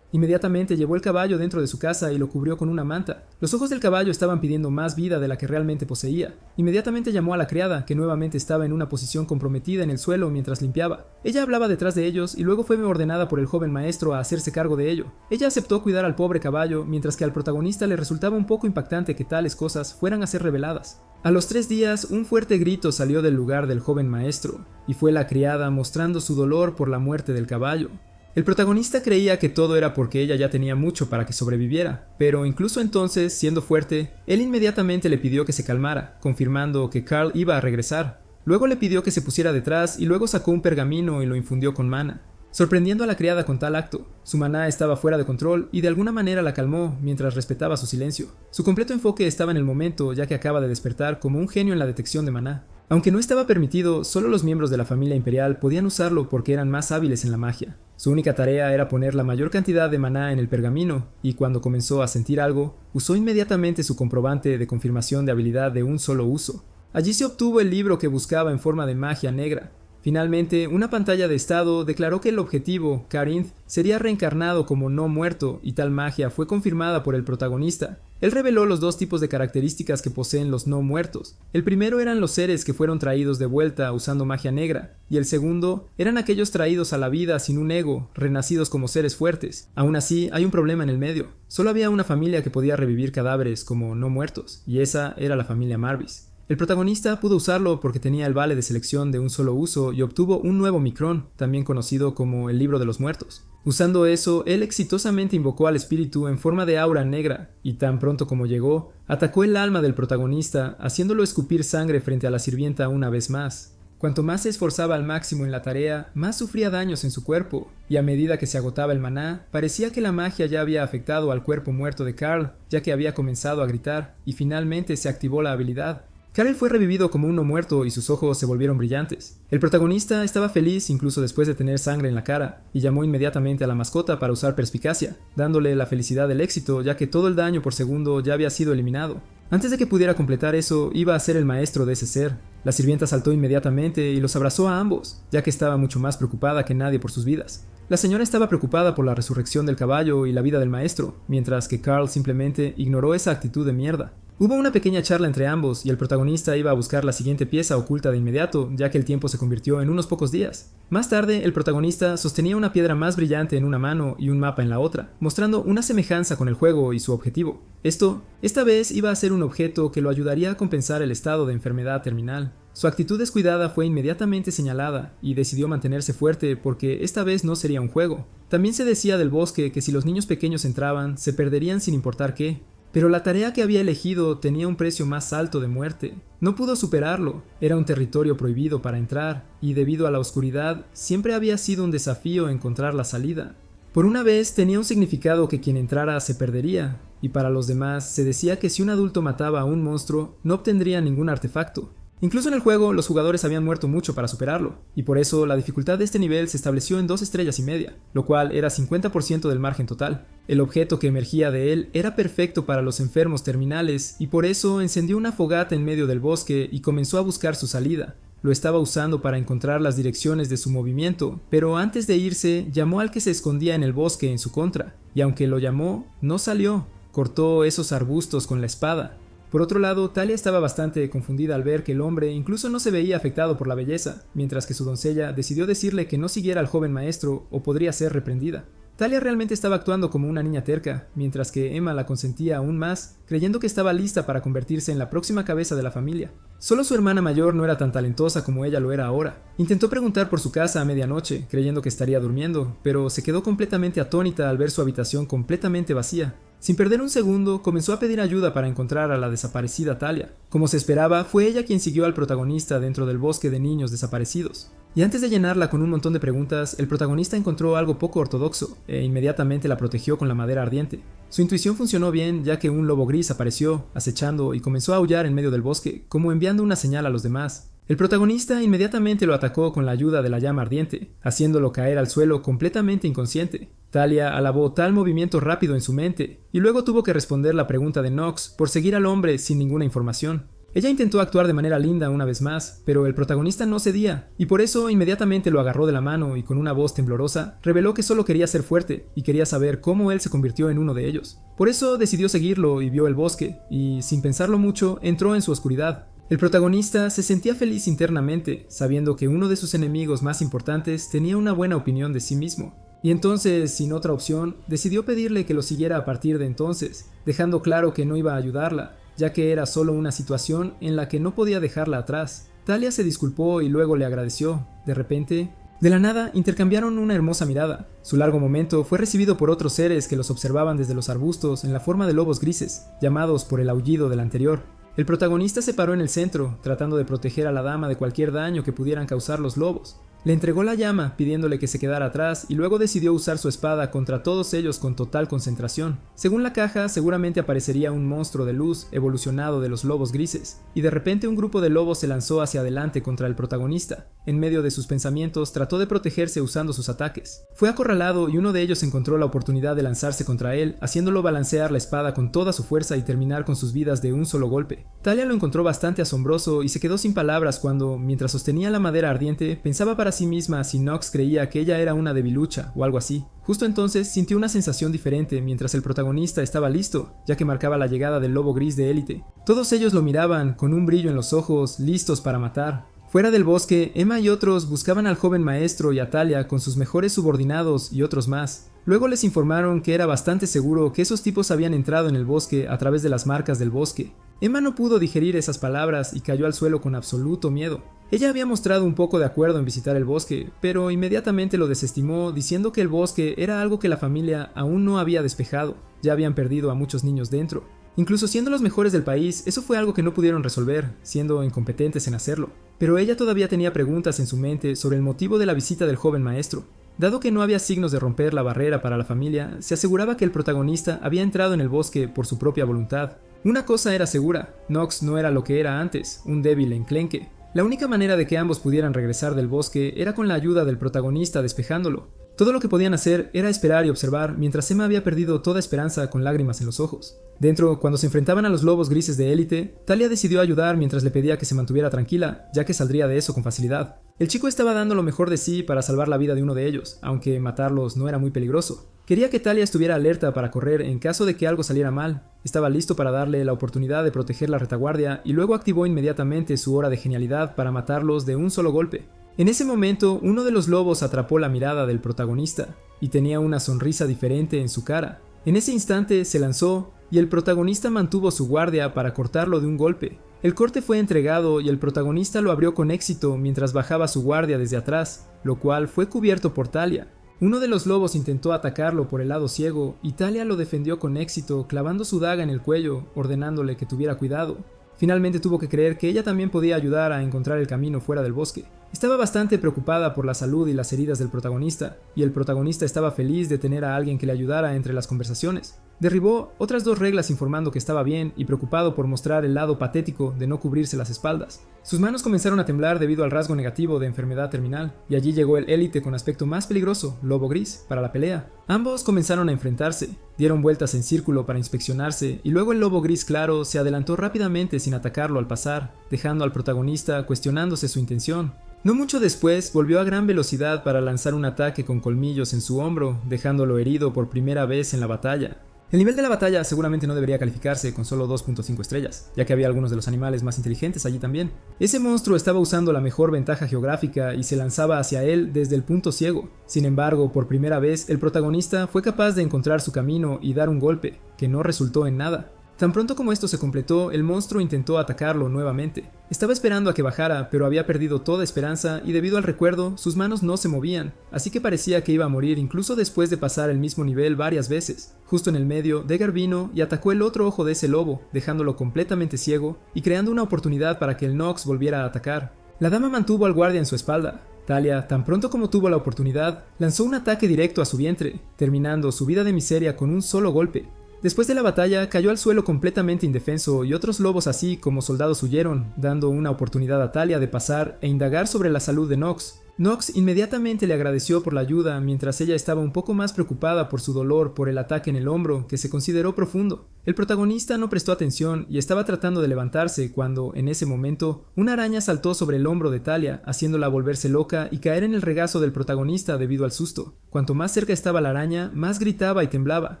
[SPEAKER 1] Inmediatamente llevó el caballo dentro de su casa y lo cubrió con una manta. Los ojos del caballo estaban pidiendo más vida de la que realmente poseía. Inmediatamente llamó a la criada, que nuevamente estaba en una posición comprometida en el suelo mientras limpiaba. Ella hablaba detrás de ellos y luego fue ordenada por el joven maestro a hacerse cargo de ello. Ella aceptó cuidar al pobre caballo, mientras que al protagonista le resultaba un poco impactante que tales cosas fueran a ser reveladas. A los 3 días, un fuerte grito salió del lugar del joven maestro, y fue la criada mostrando su dolor por la muerte del caballo. El protagonista creía que todo era porque ella ya tenía mucho para que sobreviviera, pero incluso entonces, siendo fuerte, él inmediatamente le pidió que se calmara, confirmando que Carl iba a regresar. Luego le pidió que se pusiera detrás y luego sacó un pergamino y lo infundió con mana, sorprendiendo a la criada con tal acto. Su maná estaba fuera de control y de alguna manera la calmó mientras respetaba su silencio. Su completo enfoque estaba en el momento, ya que acaba de despertar como un genio en la detección de maná. Aunque no estaba permitido, solo los miembros de la familia imperial podían usarlo porque eran más hábiles en la magia. Su única tarea era poner la mayor cantidad de maná en el pergamino, y cuando comenzó a sentir algo, usó inmediatamente su comprobante de confirmación de habilidad de un solo uso. Allí se obtuvo el libro que buscaba en forma de magia negra. Finalmente, una pantalla de estado declaró que el objetivo, Carinth, sería reencarnado como no muerto, y tal magia fue confirmada por el protagonista. Él reveló los 2 tipos de características que poseen los no muertos. El primero eran los seres que fueron traídos de vuelta usando magia negra, y el segundo eran aquellos traídos a la vida sin un ego, renacidos como seres fuertes. Aún así, hay un problema en el medio. Solo había una familia que podía revivir cadáveres como no muertos, y esa era la familia Marvis. El protagonista pudo usarlo porque tenía el vale de selección de un solo uso y obtuvo un nuevo Micrón, también conocido como el Libro de los Muertos. Usando eso, él exitosamente invocó al espíritu en forma de aura negra, y tan pronto como llegó, atacó el alma del protagonista, haciéndolo escupir sangre frente a la sirvienta una vez más. Cuanto más se esforzaba al máximo en la tarea, más sufría daños en su cuerpo, y a medida que se agotaba el maná, parecía que la magia ya había afectado al cuerpo muerto de Carl, ya que había comenzado a gritar, y finalmente se activó la habilidad. Carl fue revivido como un no muerto y sus ojos se volvieron brillantes. El protagonista estaba feliz incluso después de tener sangre en la cara, y llamó inmediatamente a la mascota para usar perspicacia, dándole la felicidad del éxito ya que todo el daño por segundo ya había sido eliminado. Antes de que pudiera completar eso, iba a ser el maestro de ese ser. La sirvienta saltó inmediatamente y los abrazó a ambos, ya que estaba mucho más preocupada que nadie por sus vidas. La señora estaba preocupada por la resurrección del caballo y la vida del maestro, mientras que Carl simplemente ignoró esa actitud de mierda. Hubo una pequeña charla entre ambos y el protagonista iba a buscar la siguiente pieza oculta de inmediato, ya que el tiempo se convirtió en unos pocos días. Más tarde, el protagonista sostenía una piedra más brillante en una mano y un mapa en la otra, mostrando una semejanza con el juego y su objetivo. Esta vez iba a ser un objeto que lo ayudaría a compensar el estado de enfermedad terminal. Su actitud descuidada fue inmediatamente señalada y decidió mantenerse fuerte porque esta vez no sería un juego. También se decía del bosque que si los niños pequeños entraban, se perderían sin importar qué. Pero la tarea que había elegido tenía un precio más alto de muerte. No pudo superarlo, era un territorio prohibido para entrar, y debido a la oscuridad, siempre había sido un desafío encontrar la salida. Por una vez tenía un significado que quien entrara se perdería, y para los demás se decía que si un adulto mataba a un monstruo, no obtendría ningún artefacto. Incluso en el juego, los jugadores habían muerto mucho para superarlo, y por eso la dificultad de este nivel se estableció en 2 estrellas y media, lo cual era 50% del margen total. El objeto que emergía de él era perfecto para los enfermos terminales, y por eso encendió una fogata en medio del bosque y comenzó a buscar su salida. Lo estaba usando para encontrar las direcciones de su movimiento, pero antes de irse, llamó al que se escondía en el bosque en su contra, y aunque lo llamó, no salió. Cortó esos arbustos con la espada. Por otro lado, Talia estaba bastante confundida al ver que el hombre incluso no se veía afectado por la belleza, mientras que su doncella decidió decirle que no siguiera al joven maestro o podría ser reprendida. Talia realmente estaba actuando como una niña terca, mientras que Emma la consentía aún más, creyendo que estaba lista para convertirse en la próxima cabeza de la familia. Solo su hermana mayor no era tan talentosa como ella lo era ahora. Intentó preguntar por su casa a medianoche, creyendo que estaría durmiendo, pero se quedó completamente atónita al ver su habitación completamente vacía. Sin perder un segundo, comenzó a pedir ayuda para encontrar a la desaparecida Talia. Como se esperaba, fue ella quien siguió al protagonista dentro del bosque de niños desaparecidos. Y antes de llenarla con un montón de preguntas, el protagonista encontró algo poco ortodoxo e inmediatamente la protegió con la madera ardiente. Su intuición funcionó bien, ya que un lobo gris apareció, acechando, y comenzó a aullar en medio del bosque, como enviando una señal a los demás. El protagonista inmediatamente lo atacó con la ayuda de la llama ardiente, haciéndolo caer al suelo completamente inconsciente. Talia alabó tal movimiento rápido en su mente, y luego tuvo que responder la pregunta de Nox por seguir al hombre sin ninguna información. Ella intentó actuar de manera linda una vez más, pero el protagonista no cedía, y por eso inmediatamente lo agarró de la mano y con una voz temblorosa reveló que solo quería ser fuerte y quería saber cómo él se convirtió en uno de ellos. Por eso decidió seguirlo y vio el bosque, y sin pensarlo mucho entró en su oscuridad. El protagonista se sentía feliz internamente, sabiendo que uno de sus enemigos más importantes tenía una buena opinión de sí mismo. Y entonces, sin otra opción, decidió pedirle que lo siguiera a partir de entonces, dejando claro que no iba a ayudarla, ya que era solo una situación en la que no podía dejarla atrás. Talia se disculpó y luego le agradeció. De repente, de la nada, intercambiaron una hermosa mirada. Su largo momento fue recibido por otros seres que los observaban desde los arbustos en la forma de lobos grises, llamados por el aullido del anterior. El protagonista se paró en el centro, tratando de proteger a la dama de cualquier daño que pudieran causar los lobos. Le entregó la llama, pidiéndole que se quedara atrás, y luego decidió usar su espada contra todos ellos con total concentración. Según la caja, seguramente aparecería un monstruo de luz evolucionado de los lobos grises, y de repente un grupo de lobos se lanzó hacia adelante contra el protagonista. En medio de sus pensamientos, trató de protegerse usando sus ataques. Fue acorralado y uno de ellos encontró la oportunidad de lanzarse contra él, haciéndolo balancear la espada con toda su fuerza y terminar con sus vidas de un solo golpe. Talia lo encontró bastante asombroso y se quedó sin palabras cuando, mientras sostenía la madera ardiente, pensaba para sí misma si Nox creía que ella era una debilucha o algo así. Justo entonces sintió una sensación diferente mientras el protagonista estaba listo, ya que marcaba la llegada del lobo gris de élite. Todos ellos lo miraban, con un brillo en los ojos, listos para matar. Fuera del bosque, Emma y otros buscaban al joven maestro y a Talia con sus mejores subordinados y otros más. Luego les informaron que era bastante seguro que esos tipos habían entrado en el bosque a través de las marcas del bosque. Emma no pudo digerir esas palabras y cayó al suelo con absoluto miedo. Ella había mostrado un poco de acuerdo en visitar el bosque, pero inmediatamente lo desestimó diciendo que el bosque era algo que la familia aún no había despejado. Ya habían perdido a muchos niños dentro. Incluso siendo los mejores del país, eso fue algo que no pudieron resolver, siendo incompetentes en hacerlo. Pero ella todavía tenía preguntas en su mente sobre el motivo de la visita del joven maestro. Dado que no había signos de romper la barrera para la familia, se aseguraba que el protagonista había entrado en el bosque por su propia voluntad. Una cosa era segura, Nox no era lo que era antes, un débil enclenque. La única manera de que ambos pudieran regresar del bosque era con la ayuda del protagonista despejándolo. Todo lo que podían hacer era esperar y observar mientras Emma había perdido toda esperanza con lágrimas en los ojos. Dentro, cuando se enfrentaban a los lobos grises de élite, Talia decidió ayudar mientras le pedía que se mantuviera tranquila, ya que saldría de eso con facilidad. El chico estaba dando lo mejor de sí para salvar la vida de uno de ellos, aunque matarlos no era muy peligroso. Quería que Talia estuviera alerta para correr en caso de que algo saliera mal. Estaba listo para darle la oportunidad de proteger la retaguardia y luego activó inmediatamente su hora de genialidad para matarlos de un solo golpe. En ese momento, uno de los lobos atrapó la mirada del protagonista y tenía una sonrisa diferente en su cara. En ese instante se lanzó y el protagonista mantuvo su guardia para cortarlo de un golpe. El corte fue entregado y el protagonista lo abrió con éxito mientras bajaba su guardia desde atrás, lo cual fue cubierto por Talia. Uno de los lobos intentó atacarlo por el lado ciego y Talia lo defendió con éxito clavando su daga en el cuello, ordenándole que tuviera cuidado. Finalmente tuvo que creer que ella también podía ayudar a encontrar el camino fuera del bosque. Estaba bastante preocupada por la salud y las heridas del protagonista, y el protagonista estaba feliz de tener a alguien que le ayudara entre las conversaciones. Derribó otras 2 reglas informando que estaba bien y preocupado por mostrar el lado patético de no cubrirse las espaldas. Sus manos comenzaron a temblar debido al rasgo negativo de enfermedad terminal, y allí llegó el élite con aspecto más peligroso, Lobo Gris, para la pelea. Ambos comenzaron a enfrentarse, dieron vueltas en círculo para inspeccionarse, y luego el Lobo Gris claro se adelantó rápidamente sin atacarlo al pasar, dejando al protagonista cuestionándose su intención. No mucho después, volvió a gran velocidad para lanzar un ataque con colmillos en su hombro, dejándolo herido por primera vez en la batalla. El nivel de la batalla seguramente no debería calificarse con solo 2.5 estrellas, ya que había algunos de los animales más inteligentes allí también. Ese monstruo estaba usando la mejor ventaja geográfica y se lanzaba hacia él desde el punto ciego. Sin embargo, por primera vez, el protagonista fue capaz de encontrar su camino y dar un golpe, que no resultó en nada. Tan pronto como esto se completó, el monstruo intentó atacarlo nuevamente. Estaba esperando a que bajara, pero había perdido toda esperanza y debido al recuerdo, sus manos no se movían, así que parecía que iba a morir incluso después de pasar el mismo nivel varias veces. Justo en el medio, Degar vino y atacó el otro ojo de ese lobo, dejándolo completamente ciego y creando una oportunidad para que el Nox volviera a atacar. La dama mantuvo al guardia en su espalda. Talia, tan pronto como tuvo la oportunidad, lanzó un ataque directo a su vientre, terminando su vida de miseria con un solo golpe. Después de la batalla, cayó al suelo completamente indefenso y otros lobos así como soldados huyeron, dando una oportunidad a Talia de pasar e indagar sobre la salud de Nox. Nox inmediatamente le agradeció por la ayuda mientras ella estaba un poco más preocupada por su dolor por el ataque en el hombro que se consideró profundo. El protagonista no prestó atención y estaba tratando de levantarse cuando, en ese momento, una araña saltó sobre el hombro de Talia, haciéndola volverse loca y caer en el regazo del protagonista debido al susto. Cuanto más cerca estaba la araña, más gritaba y temblaba.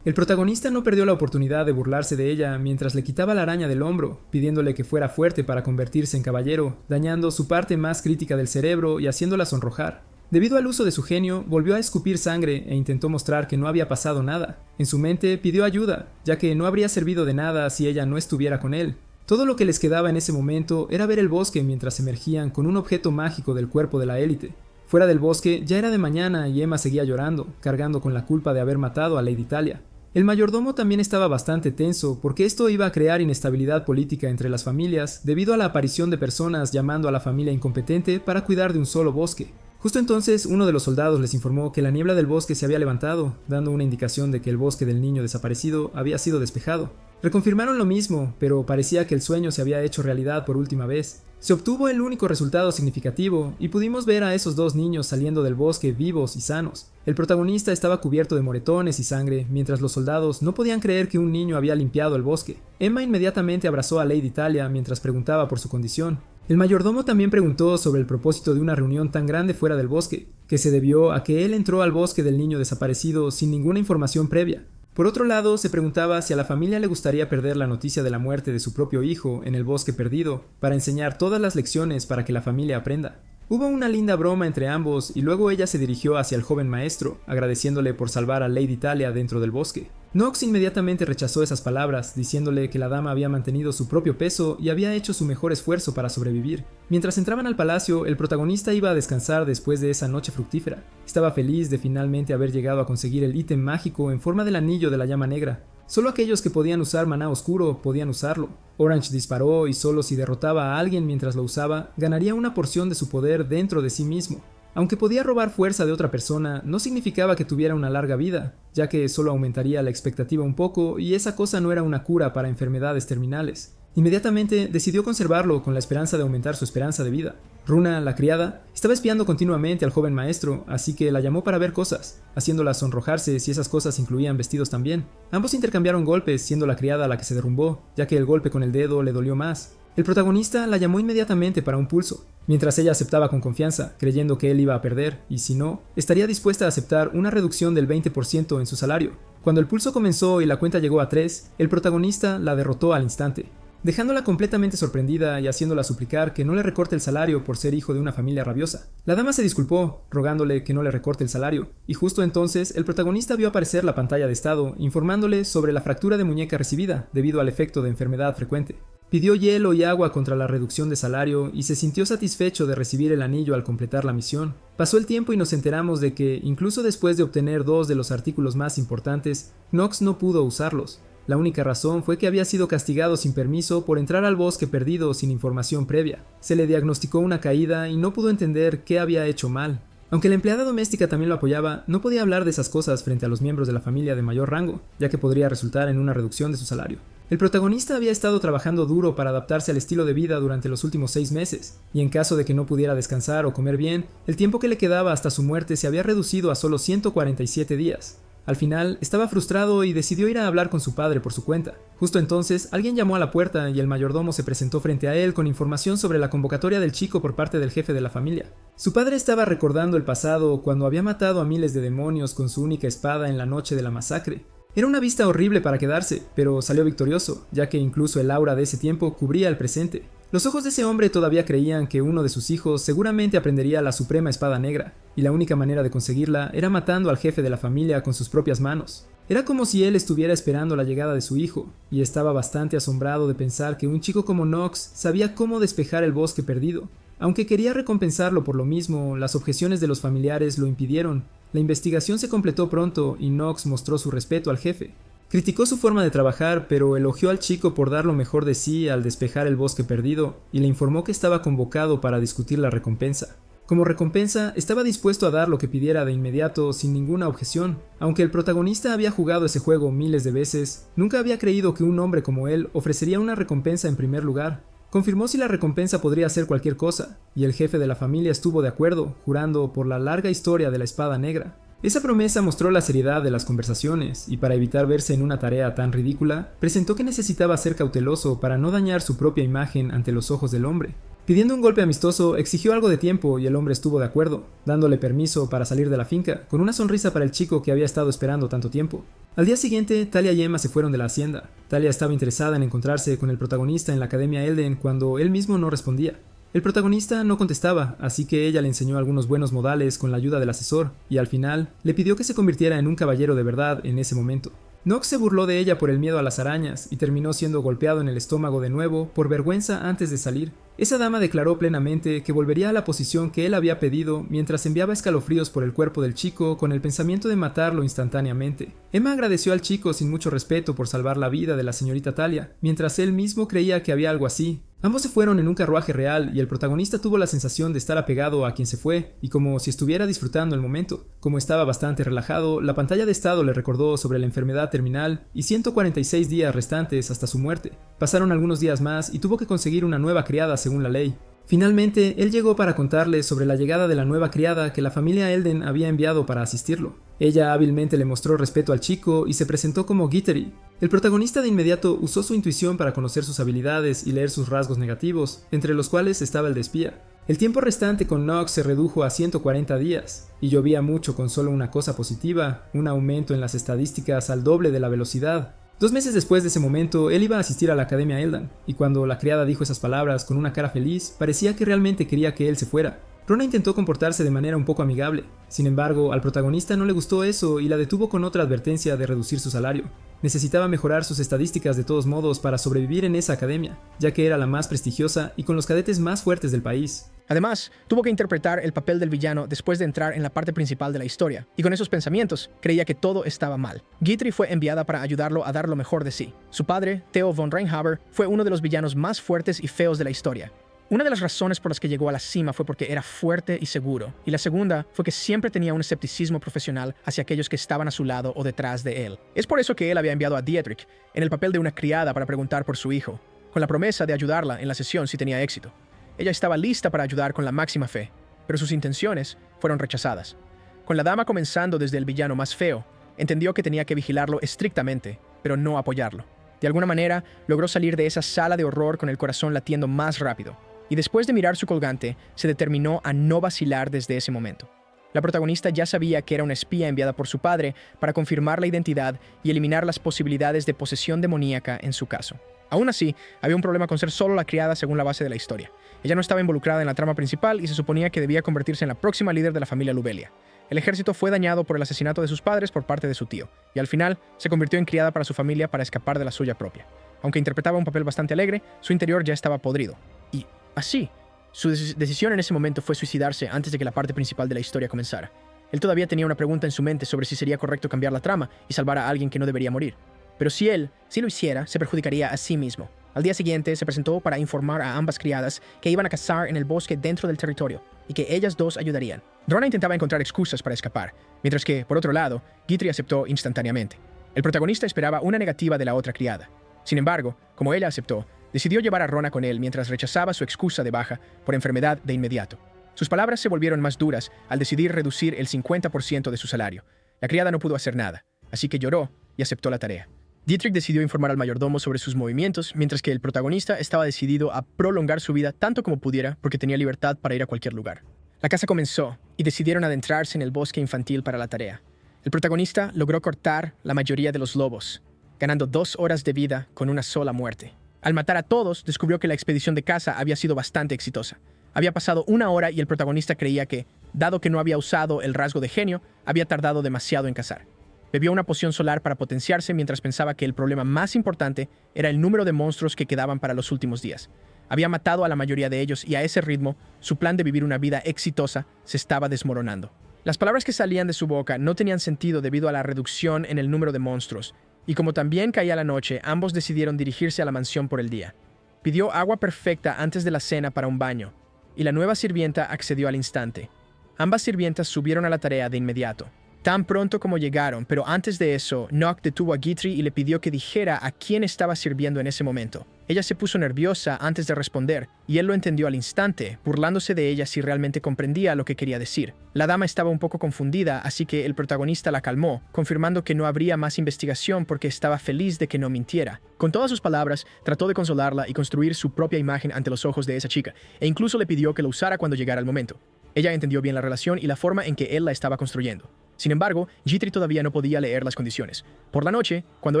[SPEAKER 1] El protagonista no perdió la oportunidad de burlarse de ella mientras le quitaba la araña del hombro, pidiéndole que fuera fuerte para convertirse en caballero, dañando su parte más crítica del cerebro y haciéndola sonrojar. Debido al uso de su genio, volvió a escupir sangre e intentó mostrar que no había pasado nada. En su mente pidió ayuda, ya que no habría servido de nada si ella no estuviera con él. Todo lo que les quedaba en ese momento era ver el bosque mientras emergían con un objeto mágico del cuerpo de la élite. Fuera del bosque ya era de mañana y Emma seguía llorando, cargando con la culpa de haber matado a Lady Talia. El mayordomo también estaba bastante tenso porque esto iba a crear inestabilidad política entre las familias debido a la aparición de personas llamando a la familia incompetente para cuidar de un solo bosque. Justo entonces uno de los soldados les informó que la niebla del bosque se había levantado, dando una indicación de que el bosque del niño desaparecido había sido despejado. Reconfirmaron lo mismo, pero parecía que el sueño se había hecho realidad por última vez. Se obtuvo el único resultado significativo y pudimos ver a esos dos niños saliendo del bosque vivos y sanos. El protagonista estaba cubierto de moretones y sangre, mientras los soldados no podían creer que un niño había limpiado el bosque. Emma inmediatamente abrazó a Lady Talia mientras preguntaba por su condición. El mayordomo también preguntó sobre el propósito de una reunión tan grande fuera del bosque, que se debió a que él entró al bosque del niño desaparecido sin ninguna información previa. Por otro lado, se preguntaba si a la familia le gustaría perder la noticia de la muerte de su propio hijo en el bosque perdido, para enseñar todas las lecciones para que la familia aprenda. Hubo una linda broma entre ambos y luego ella se dirigió hacia el joven maestro, agradeciéndole por salvar a Lady Talia dentro del bosque. Nox inmediatamente rechazó esas palabras, diciéndole que la dama había mantenido su propio peso y había hecho su mejor esfuerzo para sobrevivir. Mientras entraban al palacio, el protagonista iba a descansar después de esa noche fructífera. Estaba feliz de finalmente haber llegado a conseguir el ítem mágico en forma del anillo de la llama negra. Solo aquellos que podían usar maná oscuro podían usarlo. Orange disparó y solo si derrotaba a alguien mientras lo usaba, ganaría una porción de su poder dentro de sí mismo. Aunque podía robar fuerza de otra persona, no significaba que tuviera una larga vida, ya que solo aumentaría la expectativa un poco y esa cosa no era una cura para enfermedades terminales. Inmediatamente decidió conservarlo con la esperanza de aumentar su esperanza de vida. Runa, la criada, estaba espiando continuamente al joven maestro, así que la llamó para ver cosas, haciéndola sonrojarse si esas cosas incluían vestidos también. Ambos intercambiaron golpes, siendo la criada la que se derrumbó, ya que el golpe con el dedo le dolió más. El protagonista la llamó inmediatamente para un pulso, mientras ella aceptaba con confianza, creyendo que él iba a perder, y si no, estaría dispuesta a aceptar una reducción del 20% en su salario. Cuando el pulso comenzó y la cuenta llegó a 3, el protagonista la derrotó al instante, dejándola completamente sorprendida y haciéndola suplicar que no le recorte el salario por ser hijo de una familia rabiosa. La dama se disculpó, rogándole que no le recorte el salario, y justo entonces el protagonista vio aparecer la pantalla de estado, informándole sobre la fractura de muñeca recibida debido al efecto de enfermedad frecuente. Pidió hielo y agua contra la reducción de salario y se sintió satisfecho de recibir el anillo al completar la misión. Pasó el tiempo y nos enteramos de que, incluso después de obtener 2 de los artículos más importantes, Nox no pudo usarlos. La única razón fue que había sido castigado sin permiso por entrar al bosque perdido sin información previa. Se le diagnosticó una caída y no pudo entender qué había hecho mal. Aunque la empleada doméstica también lo apoyaba, no podía hablar de esas cosas frente a los miembros de la familia de mayor rango, ya que podría resultar en una reducción de su salario. El protagonista había estado trabajando duro para adaptarse al estilo de vida durante los últimos 6 meses, y en caso de que no pudiera descansar o comer bien, el tiempo que le quedaba hasta su muerte se había reducido a solo 147 días. Al final, estaba frustrado y decidió ir a hablar con su padre por su cuenta. Justo entonces, alguien llamó a la puerta y el mayordomo se presentó frente a él con información sobre la convocatoria del chico por parte del jefe de la familia. Su padre estaba recordando el pasado cuando había matado a miles de demonios con su única espada en la noche de la masacre. Era una vista horrible para quedarse, pero salió victorioso, ya que incluso el aura de ese tiempo cubría el presente. Los ojos de ese hombre todavía creían que uno de sus hijos seguramente aprendería la suprema espada negra, y la única manera de conseguirla era matando al jefe de la familia con sus propias manos. Era como si él estuviera esperando la llegada de su hijo, y estaba bastante asombrado de pensar que un chico como Knox sabía cómo despejar el bosque perdido. Aunque quería recompensarlo por lo mismo, las objeciones de los familiares lo impidieron. La investigación se completó pronto y Knox mostró su respeto al jefe. Criticó su forma de trabajar, pero elogió al chico por dar lo mejor de sí al despejar el bosque perdido y le informó que estaba convocado para discutir la recompensa. Como recompensa, estaba dispuesto a dar lo que pidiera de inmediato sin ninguna objeción. Aunque el protagonista había jugado ese juego miles de veces, nunca había creído que un hombre como él ofrecería una recompensa en primer lugar. Confirmó si la recompensa podría ser cualquier cosa, y el jefe de la familia estuvo de acuerdo, jurando por la larga historia de la espada negra. Esa promesa mostró la seriedad de las conversaciones, y para evitar verse en una tarea tan ridícula, presentó que necesitaba ser cauteloso para no dañar su propia imagen ante los ojos del hombre. Pidiendo un golpe amistoso, exigió algo de tiempo y el hombre estuvo de acuerdo, dándole permiso para salir de la finca, con una sonrisa para el chico que había estado esperando tanto tiempo. Al día siguiente, Talia y Emma se fueron de la hacienda. Talia estaba interesada en encontrarse con el protagonista en la Academia Elden cuando él mismo no respondía. El protagonista no contestaba, así que ella le enseñó algunos buenos modales con la ayuda del asesor, y al final le pidió que se convirtiera en un caballero de verdad en ese momento. Knox se burló de ella por el miedo a las arañas y terminó siendo golpeado en el estómago de nuevo por vergüenza antes de salir. Esa dama declaró plenamente que volvería a la posición que él había pedido mientras enviaba escalofríos por el cuerpo del chico con el pensamiento de matarlo instantáneamente. Emma agradeció al chico sin mucho respeto por salvar la vida de la señorita Talia, mientras él mismo creía que había algo así. Ambos se fueron en un carruaje real y el protagonista tuvo la sensación de estar apegado a quien se fue y como si estuviera disfrutando el momento. Como estaba bastante relajado, la pantalla de estado le recordó sobre la enfermedad terminal y 146 días restantes hasta su muerte. Pasaron algunos días más y tuvo que conseguir una nueva criada según la ley. Finalmente, él llegó para contarle sobre la llegada de la nueva criada que la familia Elden había enviado para asistirlo. Ella hábilmente le mostró respeto al chico y se presentó como Guitry. El protagonista de inmediato usó su intuición para conocer sus habilidades y leer sus rasgos negativos, entre los cuales estaba el de espía. El tiempo restante con Knox se redujo a 140 días, y llovía mucho con solo una cosa positiva, un aumento en las estadísticas al doble de la velocidad. 2 meses después de ese momento, él iba a asistir a la Academia Elden, y cuando la criada dijo esas palabras con una cara feliz, parecía que realmente quería que él se fuera. Rona intentó comportarse de manera un poco amigable. Sin embargo, al protagonista no le gustó eso y la detuvo con otra advertencia de reducir su salario. Necesitaba mejorar sus estadísticas de todos modos para sobrevivir en esa academia, ya que era la más prestigiosa y con los cadetes más fuertes del país.
[SPEAKER 2] Además, tuvo que interpretar el papel del villano después de entrar en la parte principal de la historia, y con esos pensamientos creía que todo estaba mal. Guitry fue enviada para ayudarlo a dar lo mejor de sí. Su padre, Theo von Reinhaber, fue uno de los villanos más fuertes y feos de la historia. Una de las razones por las que llegó a la cima fue porque era fuerte y seguro, y la segunda fue que siempre tenía un escepticismo profesional hacia aquellos que estaban a su lado o detrás de él. Es por eso que él había enviado a Dietrich en el papel de una criada para preguntar por su hijo, con la promesa de ayudarla en la sesión si tenía éxito. Ella estaba lista para ayudar con la máxima fe, pero sus intenciones fueron rechazadas. Con la dama comenzando desde el villano más feo, entendió que tenía que vigilarlo estrictamente, pero no apoyarlo. De alguna manera, logró salir de esa sala de horror con el corazón latiendo más rápido, y después de mirar su colgante, se determinó a no vacilar desde ese momento. La protagonista ya sabía que era una espía enviada por su padre para confirmar la identidad y eliminar las posibilidades de posesión demoníaca en su caso. Aún así, había un problema con ser solo la criada según la base de la historia. Ella no estaba involucrada en la trama principal y se suponía que debía convertirse en la próxima líder de la familia Lubelia. El ejército fue dañado por el asesinato de sus padres por parte de su tío, y al final se convirtió en criada para su familia para escapar de la suya propia. Aunque interpretaba un papel bastante alegre, su interior ya estaba podrido. Y así, su decisión en ese momento fue suicidarse antes de que la parte principal de la historia comenzara. Él todavía tenía una pregunta en su mente sobre si sería correcto cambiar la trama y salvar a alguien que no debería morir. Pero si lo hiciera, se perjudicaría a sí mismo. Al día siguiente, se presentó para informar a ambas criadas que iban a cazar en el bosque dentro del territorio y que ellas dos ayudarían. Rona intentaba encontrar excusas para escapar, mientras que, por otro lado, Guitry aceptó instantáneamente. El protagonista esperaba una negativa de la otra criada. Sin embargo, como ella aceptó, decidió llevar a Rona con él mientras rechazaba su excusa de baja por enfermedad de inmediato. Sus palabras se volvieron más duras al decidir reducir el 50% de su salario. La criada no pudo hacer nada, así que lloró y aceptó la tarea. Dietrich decidió informar al mayordomo sobre sus movimientos, mientras que el protagonista estaba decidido a prolongar su vida tanto como pudiera porque tenía libertad para ir a cualquier lugar. La caza comenzó y decidieron adentrarse en el bosque infantil para la tarea. El protagonista logró cortar la mayoría de los lobos, ganando 2 horas de vida con una sola muerte. Al matar a todos, descubrió que la expedición de caza había sido bastante exitosa. Había pasado 1 hora y el protagonista creía que, dado que no había usado el rasgo de genio, había tardado demasiado en cazar. Bebió una poción solar para potenciarse mientras pensaba que el problema más importante era el número de monstruos que quedaban para los últimos días. Había matado a la mayoría de ellos y a ese ritmo, su plan de vivir una vida exitosa se estaba desmoronando. Las palabras que salían de su boca no tenían sentido debido a la reducción en el número de monstruos, y como también caía la noche, ambos decidieron dirigirse a la mansión por el día. Pidió agua perfecta antes de la cena para un baño, y la nueva sirvienta accedió al instante. Ambas sirvientas subieron a la tarea de inmediato. Tan pronto como llegaron, pero antes de eso, Nock detuvo a Guitry y le pidió que dijera a quién estaba sirviendo en ese momento. Ella se puso nerviosa antes de responder, y él lo entendió al instante, burlándose de ella si realmente comprendía lo que quería decir. La dama estaba un poco confundida, así que el protagonista la calmó, confirmando que no habría más investigación porque estaba feliz de que no mintiera. Con todas sus palabras, trató de consolarla y construir su propia imagen ante los ojos de esa chica, e incluso le pidió que lo usara cuando llegara el momento. Ella entendió bien la relación y la forma en que él la estaba construyendo. Sin embargo, Guitry todavía no podía leer las condiciones. Por la noche, cuando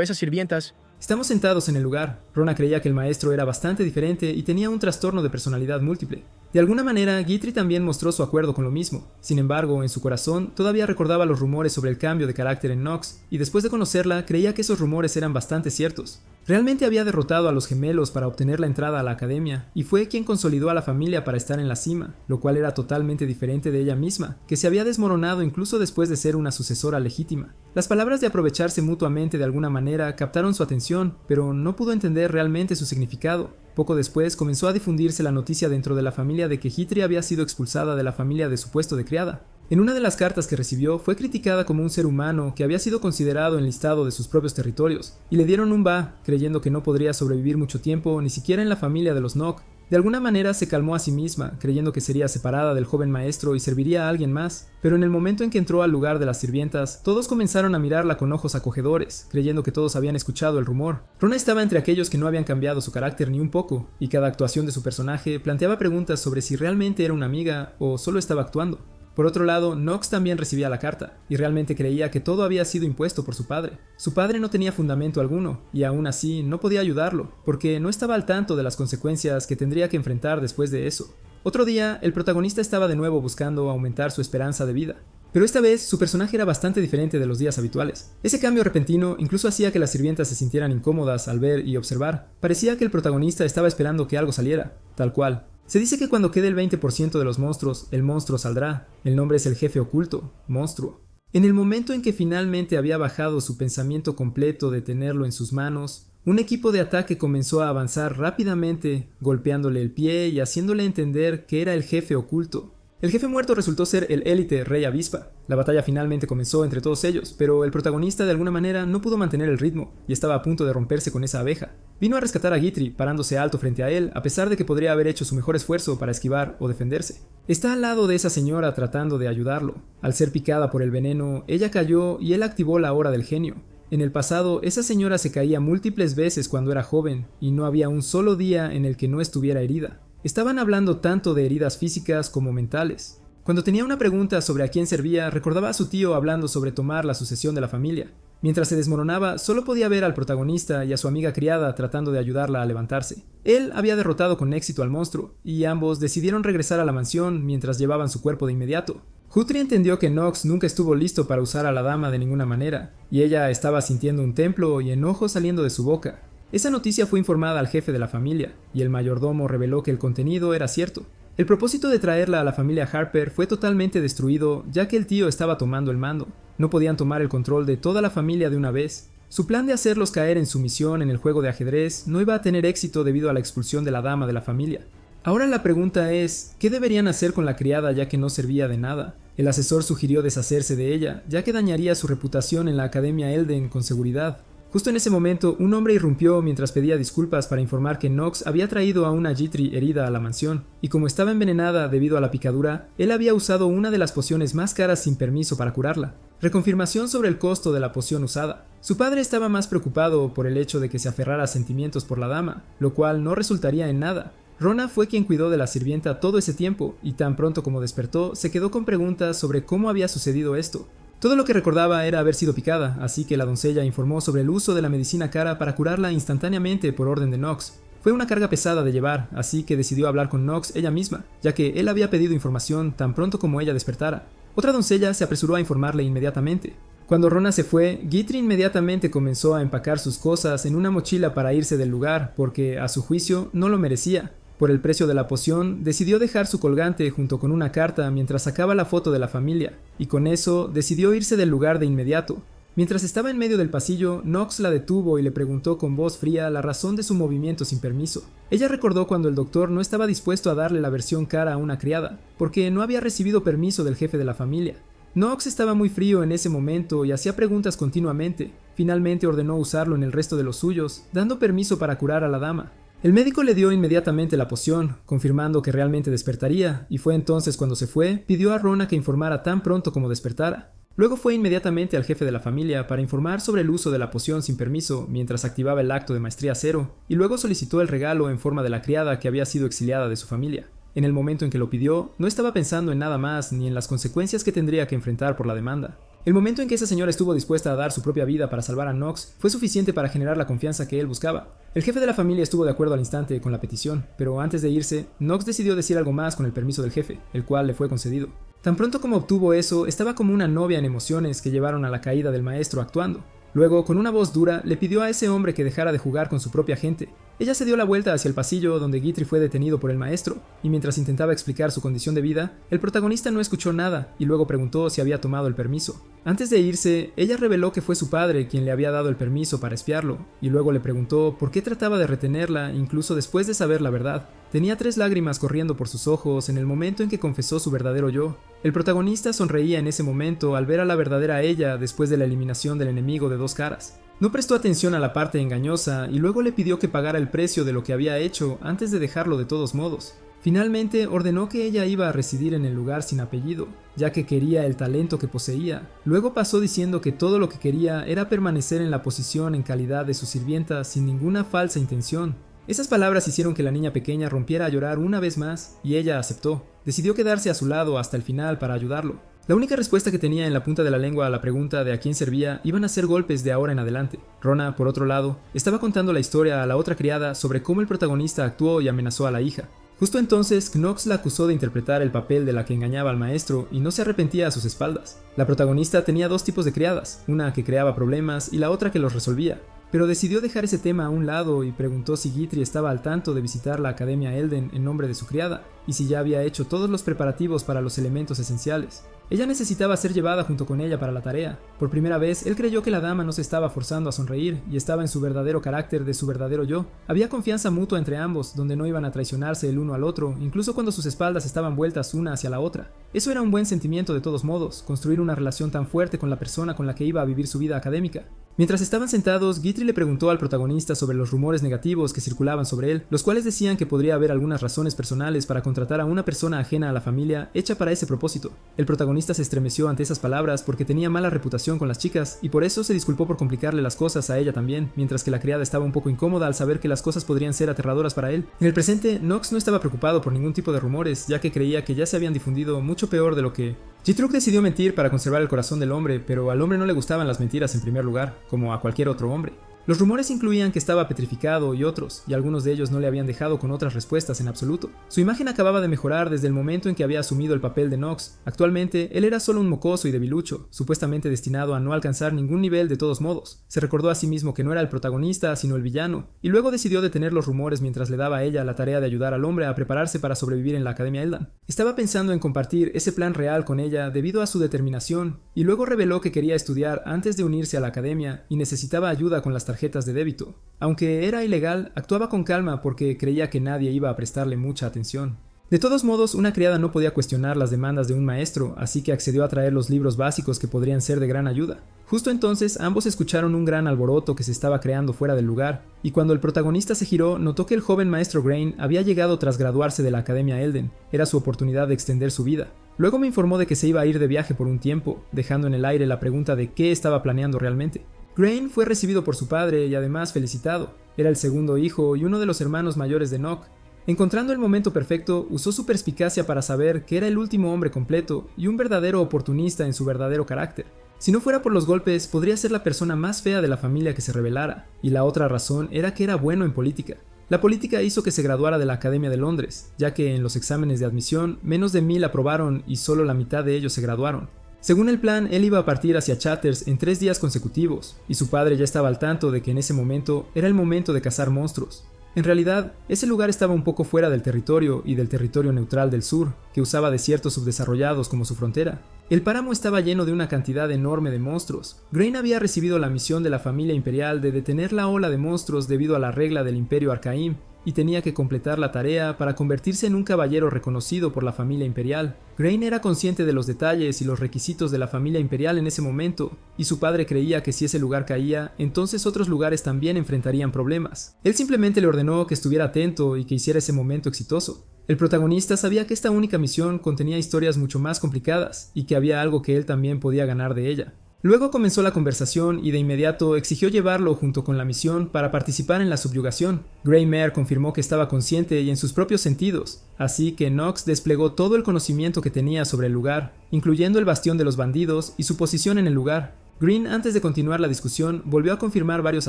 [SPEAKER 2] esas sirvientas...
[SPEAKER 1] Estamos sentados en el lugar. Rona creía que el maestro era bastante diferente y tenía un trastorno de personalidad múltiple. De alguna manera, Guitry también mostró su acuerdo con lo mismo. Sin embargo, en su corazón, todavía recordaba los rumores sobre el cambio de carácter en Nox, y después de conocerla, creía que esos rumores eran bastante ciertos. Realmente había derrotado a los gemelos para obtener la entrada a la academia, y fue quien consolidó a la familia para estar en la cima, lo cual era totalmente diferente de ella misma, que se había desmoronado incluso después de ser una sucesora legítima. Las palabras de aprovecharse mutuamente de alguna manera captaron su atención, pero no pudo entender realmente su significado. Poco después comenzó a difundirse la noticia dentro de la familia de que Guitry había sido expulsada de la familia de su puesto de criada. En una de las cartas que recibió fue criticada como un ser humano que había sido considerado enlistado de sus propios territorios, y le dieron un ba, creyendo que no podría sobrevivir mucho tiempo ni siquiera en la familia de los Nock. De alguna manera se calmó a sí misma, creyendo que sería separada del joven maestro y serviría a alguien más, pero en el momento en que entró al lugar de las sirvientas, todos comenzaron a mirarla con ojos acogedores, creyendo que todos habían escuchado el rumor. Rona estaba entre aquellos que no habían cambiado su carácter ni un poco, y cada actuación de su personaje planteaba preguntas sobre si realmente era una amiga o solo estaba actuando. Por otro lado, Nox también recibía la carta, y realmente creía que todo había sido impuesto por su padre. Su padre no tenía fundamento alguno, y aún así no podía ayudarlo, porque no estaba al tanto de las consecuencias que tendría que enfrentar después de eso. Otro día, el protagonista estaba de nuevo buscando aumentar su esperanza de vida. Pero esta vez, su personaje era bastante diferente de los días habituales. Ese cambio repentino incluso hacía que las sirvientas se sintieran incómodas al ver y observar. Parecía que el protagonista estaba esperando que algo saliera, tal cual. Se dice que cuando quede el 20% de los monstruos, el monstruo saldrá. El nombre es el jefe oculto, monstruo. En el momento en que finalmente había bajado su pensamiento completo de tenerlo en sus manos, un equipo de ataque comenzó a avanzar rápidamente, golpeándole el pie y haciéndole entender que era el jefe oculto. El jefe muerto resultó ser el élite Rey Avispa. La batalla finalmente comenzó entre todos ellos, pero el protagonista de alguna manera no pudo mantener el ritmo y estaba a punto de romperse con esa abeja. Vino a rescatar a Guitry, parándose alto frente a él, a pesar de que podría haber hecho su mejor esfuerzo para esquivar o defenderse. Está al lado de esa señora tratando de ayudarlo. Al ser picada por el veneno, ella cayó y él activó la hora del genio. En el pasado, esa señora se caía múltiples veces cuando era joven, y no había un solo día en el que no estuviera herida. Estaban hablando tanto de heridas físicas como mentales. Cuando tenía una pregunta sobre a quién servía, recordaba a su tío hablando sobre tomar la sucesión de la familia. Mientras se desmoronaba, solo podía ver al protagonista y a su amiga criada tratando de ayudarla a levantarse. Él había derrotado con éxito al monstruo, y ambos decidieron regresar a la mansión mientras llevaban su cuerpo de inmediato. Guthrie entendió que Nox nunca estuvo listo para usar a la dama de ninguna manera, y ella estaba sintiendo un templo y enojo saliendo de su boca. Esa noticia fue informada al jefe de la familia, y el mayordomo reveló que el contenido era cierto. El propósito de traerla a la familia Harper fue totalmente destruido, ya que el tío estaba tomando el mando. No podían tomar el control de toda la familia de una vez. Su plan de hacerlos caer en sumisión en el juego de ajedrez no iba a tener éxito debido a la expulsión de la dama de la familia. Ahora la pregunta es, ¿qué deberían hacer con la criada ya que no servía de nada? El asesor sugirió deshacerse de ella, ya que dañaría su reputación en la Academia Elden con seguridad. Justo en ese momento, un hombre irrumpió mientras pedía disculpas para informar que Nox había traído a una Guitry herida a la mansión, y como estaba envenenada debido a la picadura, él había usado una de las pociones más caras sin permiso para curarla. Reconfirmación sobre el costo de la poción usada. Su padre estaba más preocupado por el hecho de que se aferrara a sentimientos por la dama, lo cual no resultaría en nada. Rona fue quien cuidó de la sirvienta todo ese tiempo, y tan pronto como despertó, se quedó con preguntas sobre cómo había sucedido esto. Todo lo que recordaba era haber sido picada, así que la doncella informó sobre el uso de la medicina cara para curarla instantáneamente por orden de Nox. Fue una carga pesada de llevar, así que decidió hablar con Nox ella misma, ya que él había pedido información tan pronto como ella despertara. Otra doncella se apresuró a informarle inmediatamente. Cuando Rona se fue, Guitry inmediatamente comenzó a empacar sus cosas en una mochila para irse del lugar porque, a su juicio, no lo merecía. Por el precio de la poción, decidió dejar su colgante junto con una carta mientras sacaba la foto de la familia, y con eso decidió irse del lugar de inmediato. Mientras estaba en medio del pasillo, Knox la detuvo y le preguntó con voz fría la razón de su movimiento sin permiso. Ella recordó cuando el doctor no estaba dispuesto a darle la versión cara a una criada, porque no había recibido permiso del jefe de la familia. Knox estaba muy frío en ese momento y hacía preguntas continuamente. Finalmente ordenó usarlo en el resto de los suyos, dando permiso para curar a la dama. El médico le dio inmediatamente la poción, confirmando que realmente despertaría, y fue entonces cuando se fue, pidió a Rona que informara tan pronto como despertara. Luego fue inmediatamente al jefe de la familia para informar sobre el uso de la poción sin permiso mientras activaba el acto de maestría cero, y luego solicitó el regalo en forma de la criada que había sido exiliada de su familia. En el momento en que lo pidió, no estaba pensando en nada más ni en las consecuencias que tendría que enfrentar por la demanda. El momento en que esa señora estuvo dispuesta a dar su propia vida para salvar a Knox fue suficiente para generar la confianza que él buscaba. El jefe de la familia estuvo de acuerdo al instante con la petición, pero antes de irse, Knox decidió decir algo más con el permiso del jefe, el cual le fue concedido. Tan pronto como obtuvo eso, estaba como una novia en emociones que llevaron a la caída del maestro actuando. Luego, con una voz dura, le pidió a ese hombre que dejara de jugar con su propia gente. Ella se dio la vuelta hacia el pasillo donde Guitry fue detenido por el maestro, y mientras intentaba explicar su condición de vida, el protagonista no escuchó nada y luego preguntó si había tomado el permiso. Antes de irse, ella reveló que fue su padre quien le había dado el permiso para espiarlo, y luego le preguntó por qué trataba de retenerla incluso después de saber la verdad. Tenía 3 lágrimas corriendo por sus ojos en el momento en que confesó su verdadero yo. El protagonista sonreía en ese momento al ver a la verdadera ella después de la eliminación del enemigo de 2 caras. No prestó atención a la parte engañosa y luego le pidió que pagara el precio de lo que había hecho antes de dejarlo de todos modos. Finalmente ordenó que ella iba a residir en el lugar sin apellido, ya que quería el talento que poseía. Luego pasó diciendo que todo lo que quería era permanecer en la posición en calidad de su sirvienta sin ninguna falsa intención. Esas palabras hicieron que la niña pequeña rompiera a llorar una vez más, y ella aceptó. Decidió quedarse a su lado hasta el final para ayudarlo. La única respuesta que tenía en la punta de la lengua a la pregunta de a quién servía iban a ser golpes de ahora en adelante. Rona, por otro lado, estaba contando la historia a la otra criada sobre cómo el protagonista actuó y amenazó a la hija. Justo entonces, Knox la acusó de interpretar el papel de la que engañaba al maestro y no se arrepentía a sus espaldas. La protagonista tenía 2 tipos de criadas, una que creaba problemas y la otra que los resolvía. Pero decidió dejar ese tema a un lado y preguntó si Guitry estaba al tanto de visitar la Academia Elden en nombre de su criada, y si ya había hecho todos los preparativos para los elementos esenciales. Ella necesitaba ser llevada junto con ella para la tarea. Por primera vez, él creyó que la dama no se estaba forzando a sonreír y estaba en su verdadero carácter de su verdadero yo. Había confianza mutua entre ambos, donde no iban a traicionarse el uno al otro, incluso cuando sus espaldas estaban vueltas una hacia la otra. Eso era un buen sentimiento de todos modos, construir una relación tan fuerte con la persona con la que iba a vivir su vida académica. Mientras estaban sentados, Guitry le preguntó al protagonista sobre los rumores negativos que circulaban sobre él, los cuales decían que podría haber algunas razones personales para contratar a una persona ajena a la familia hecha para ese propósito. El protagonista se estremeció ante esas palabras porque tenía mala reputación con las chicas y por eso se disculpó por complicarle las cosas a ella también, mientras que la criada estaba un poco incómoda al saber que las cosas podrían ser aterradoras para él. En el presente, Knox no estaba preocupado por ningún tipo de rumores, ya que creía que ya se habían difundido mucho peor de lo que... Gitruk decidió mentir para conservar el corazón del hombre, pero al hombre no le gustaban las mentiras en primer lugar, como a cualquier otro hombre. Los rumores incluían que estaba petrificado y otros, y algunos de ellos no le habían dejado con otras respuestas en absoluto. Su imagen acababa de mejorar desde el momento en que había asumido el papel de Knox. Actualmente, él era solo un mocoso y debilucho, supuestamente destinado a no alcanzar ningún nivel de todos modos. Se recordó a sí mismo que no era el protagonista, sino el villano, y luego decidió detener los rumores mientras le daba a ella la tarea de ayudar al hombre a prepararse para sobrevivir en la Academia Eldan. Estaba pensando en compartir ese plan real con ella debido a su determinación, y luego reveló que quería estudiar antes de unirse a la academia y necesitaba ayuda con las tarjetas de débito. Aunque era ilegal, actuaba con calma porque creía que nadie iba a prestarle mucha atención. De todos modos, una criada no podía cuestionar las demandas de un maestro, así que accedió a traer los libros básicos que podrían ser de gran ayuda. Justo entonces, ambos escucharon un gran alboroto que se estaba creando fuera del lugar, y cuando el protagonista se giró, notó que el joven maestro Grain había llegado tras graduarse de la Academia Elden. Era su oportunidad de extender su vida. Luego me informó de que se iba a ir de viaje por un tiempo, dejando en el aire la pregunta de qué estaba planeando realmente. Grain fue recibido por su padre y además felicitado. Era el segundo hijo y uno de los hermanos mayores de Nock. Encontrando el momento perfecto, usó su perspicacia para saber que era el último hombre completo y un verdadero oportunista en su verdadero carácter. Si no fuera por los golpes, podría ser la persona más fea de la familia que se rebelara, y la otra razón era que era bueno en política. La política hizo que se graduara de la Academia de Londres, ya que en los exámenes de admisión, menos de 1000 aprobaron y solo la mitad de ellos se graduaron. Según el plan, él iba a partir hacia Chatters en 3 días consecutivos, y su padre ya estaba al tanto de que en ese momento era el momento de cazar monstruos. En realidad, ese lugar estaba un poco fuera del territorio y del territorio neutral del sur, que usaba desiertos subdesarrollados como su frontera. El páramo estaba lleno de una cantidad enorme de monstruos. Grain había recibido la misión de la familia imperial de detener la ola de monstruos debido a la regla del Imperio Arcaim, y tenía que completar la tarea para convertirse en un caballero reconocido por la familia imperial. Grain era consciente de los detalles y los requisitos de la familia imperial en ese momento, y su padre creía que si ese lugar caía, entonces otros lugares también enfrentarían problemas. Él simplemente le ordenó que estuviera atento y que hiciera ese momento exitoso. El protagonista sabía que esta única misión contenía historias mucho más complicadas, y que había algo que él también podía ganar de ella. Luego comenzó la conversación y de inmediato exigió llevarlo junto con la misión para participar en la subyugación. Greymer confirmó que estaba consciente y en sus propios sentidos, así que Knox desplegó todo el conocimiento que tenía sobre el lugar, incluyendo el bastión de los bandidos y su posición en el lugar. Green, antes de continuar la discusión, volvió a confirmar varios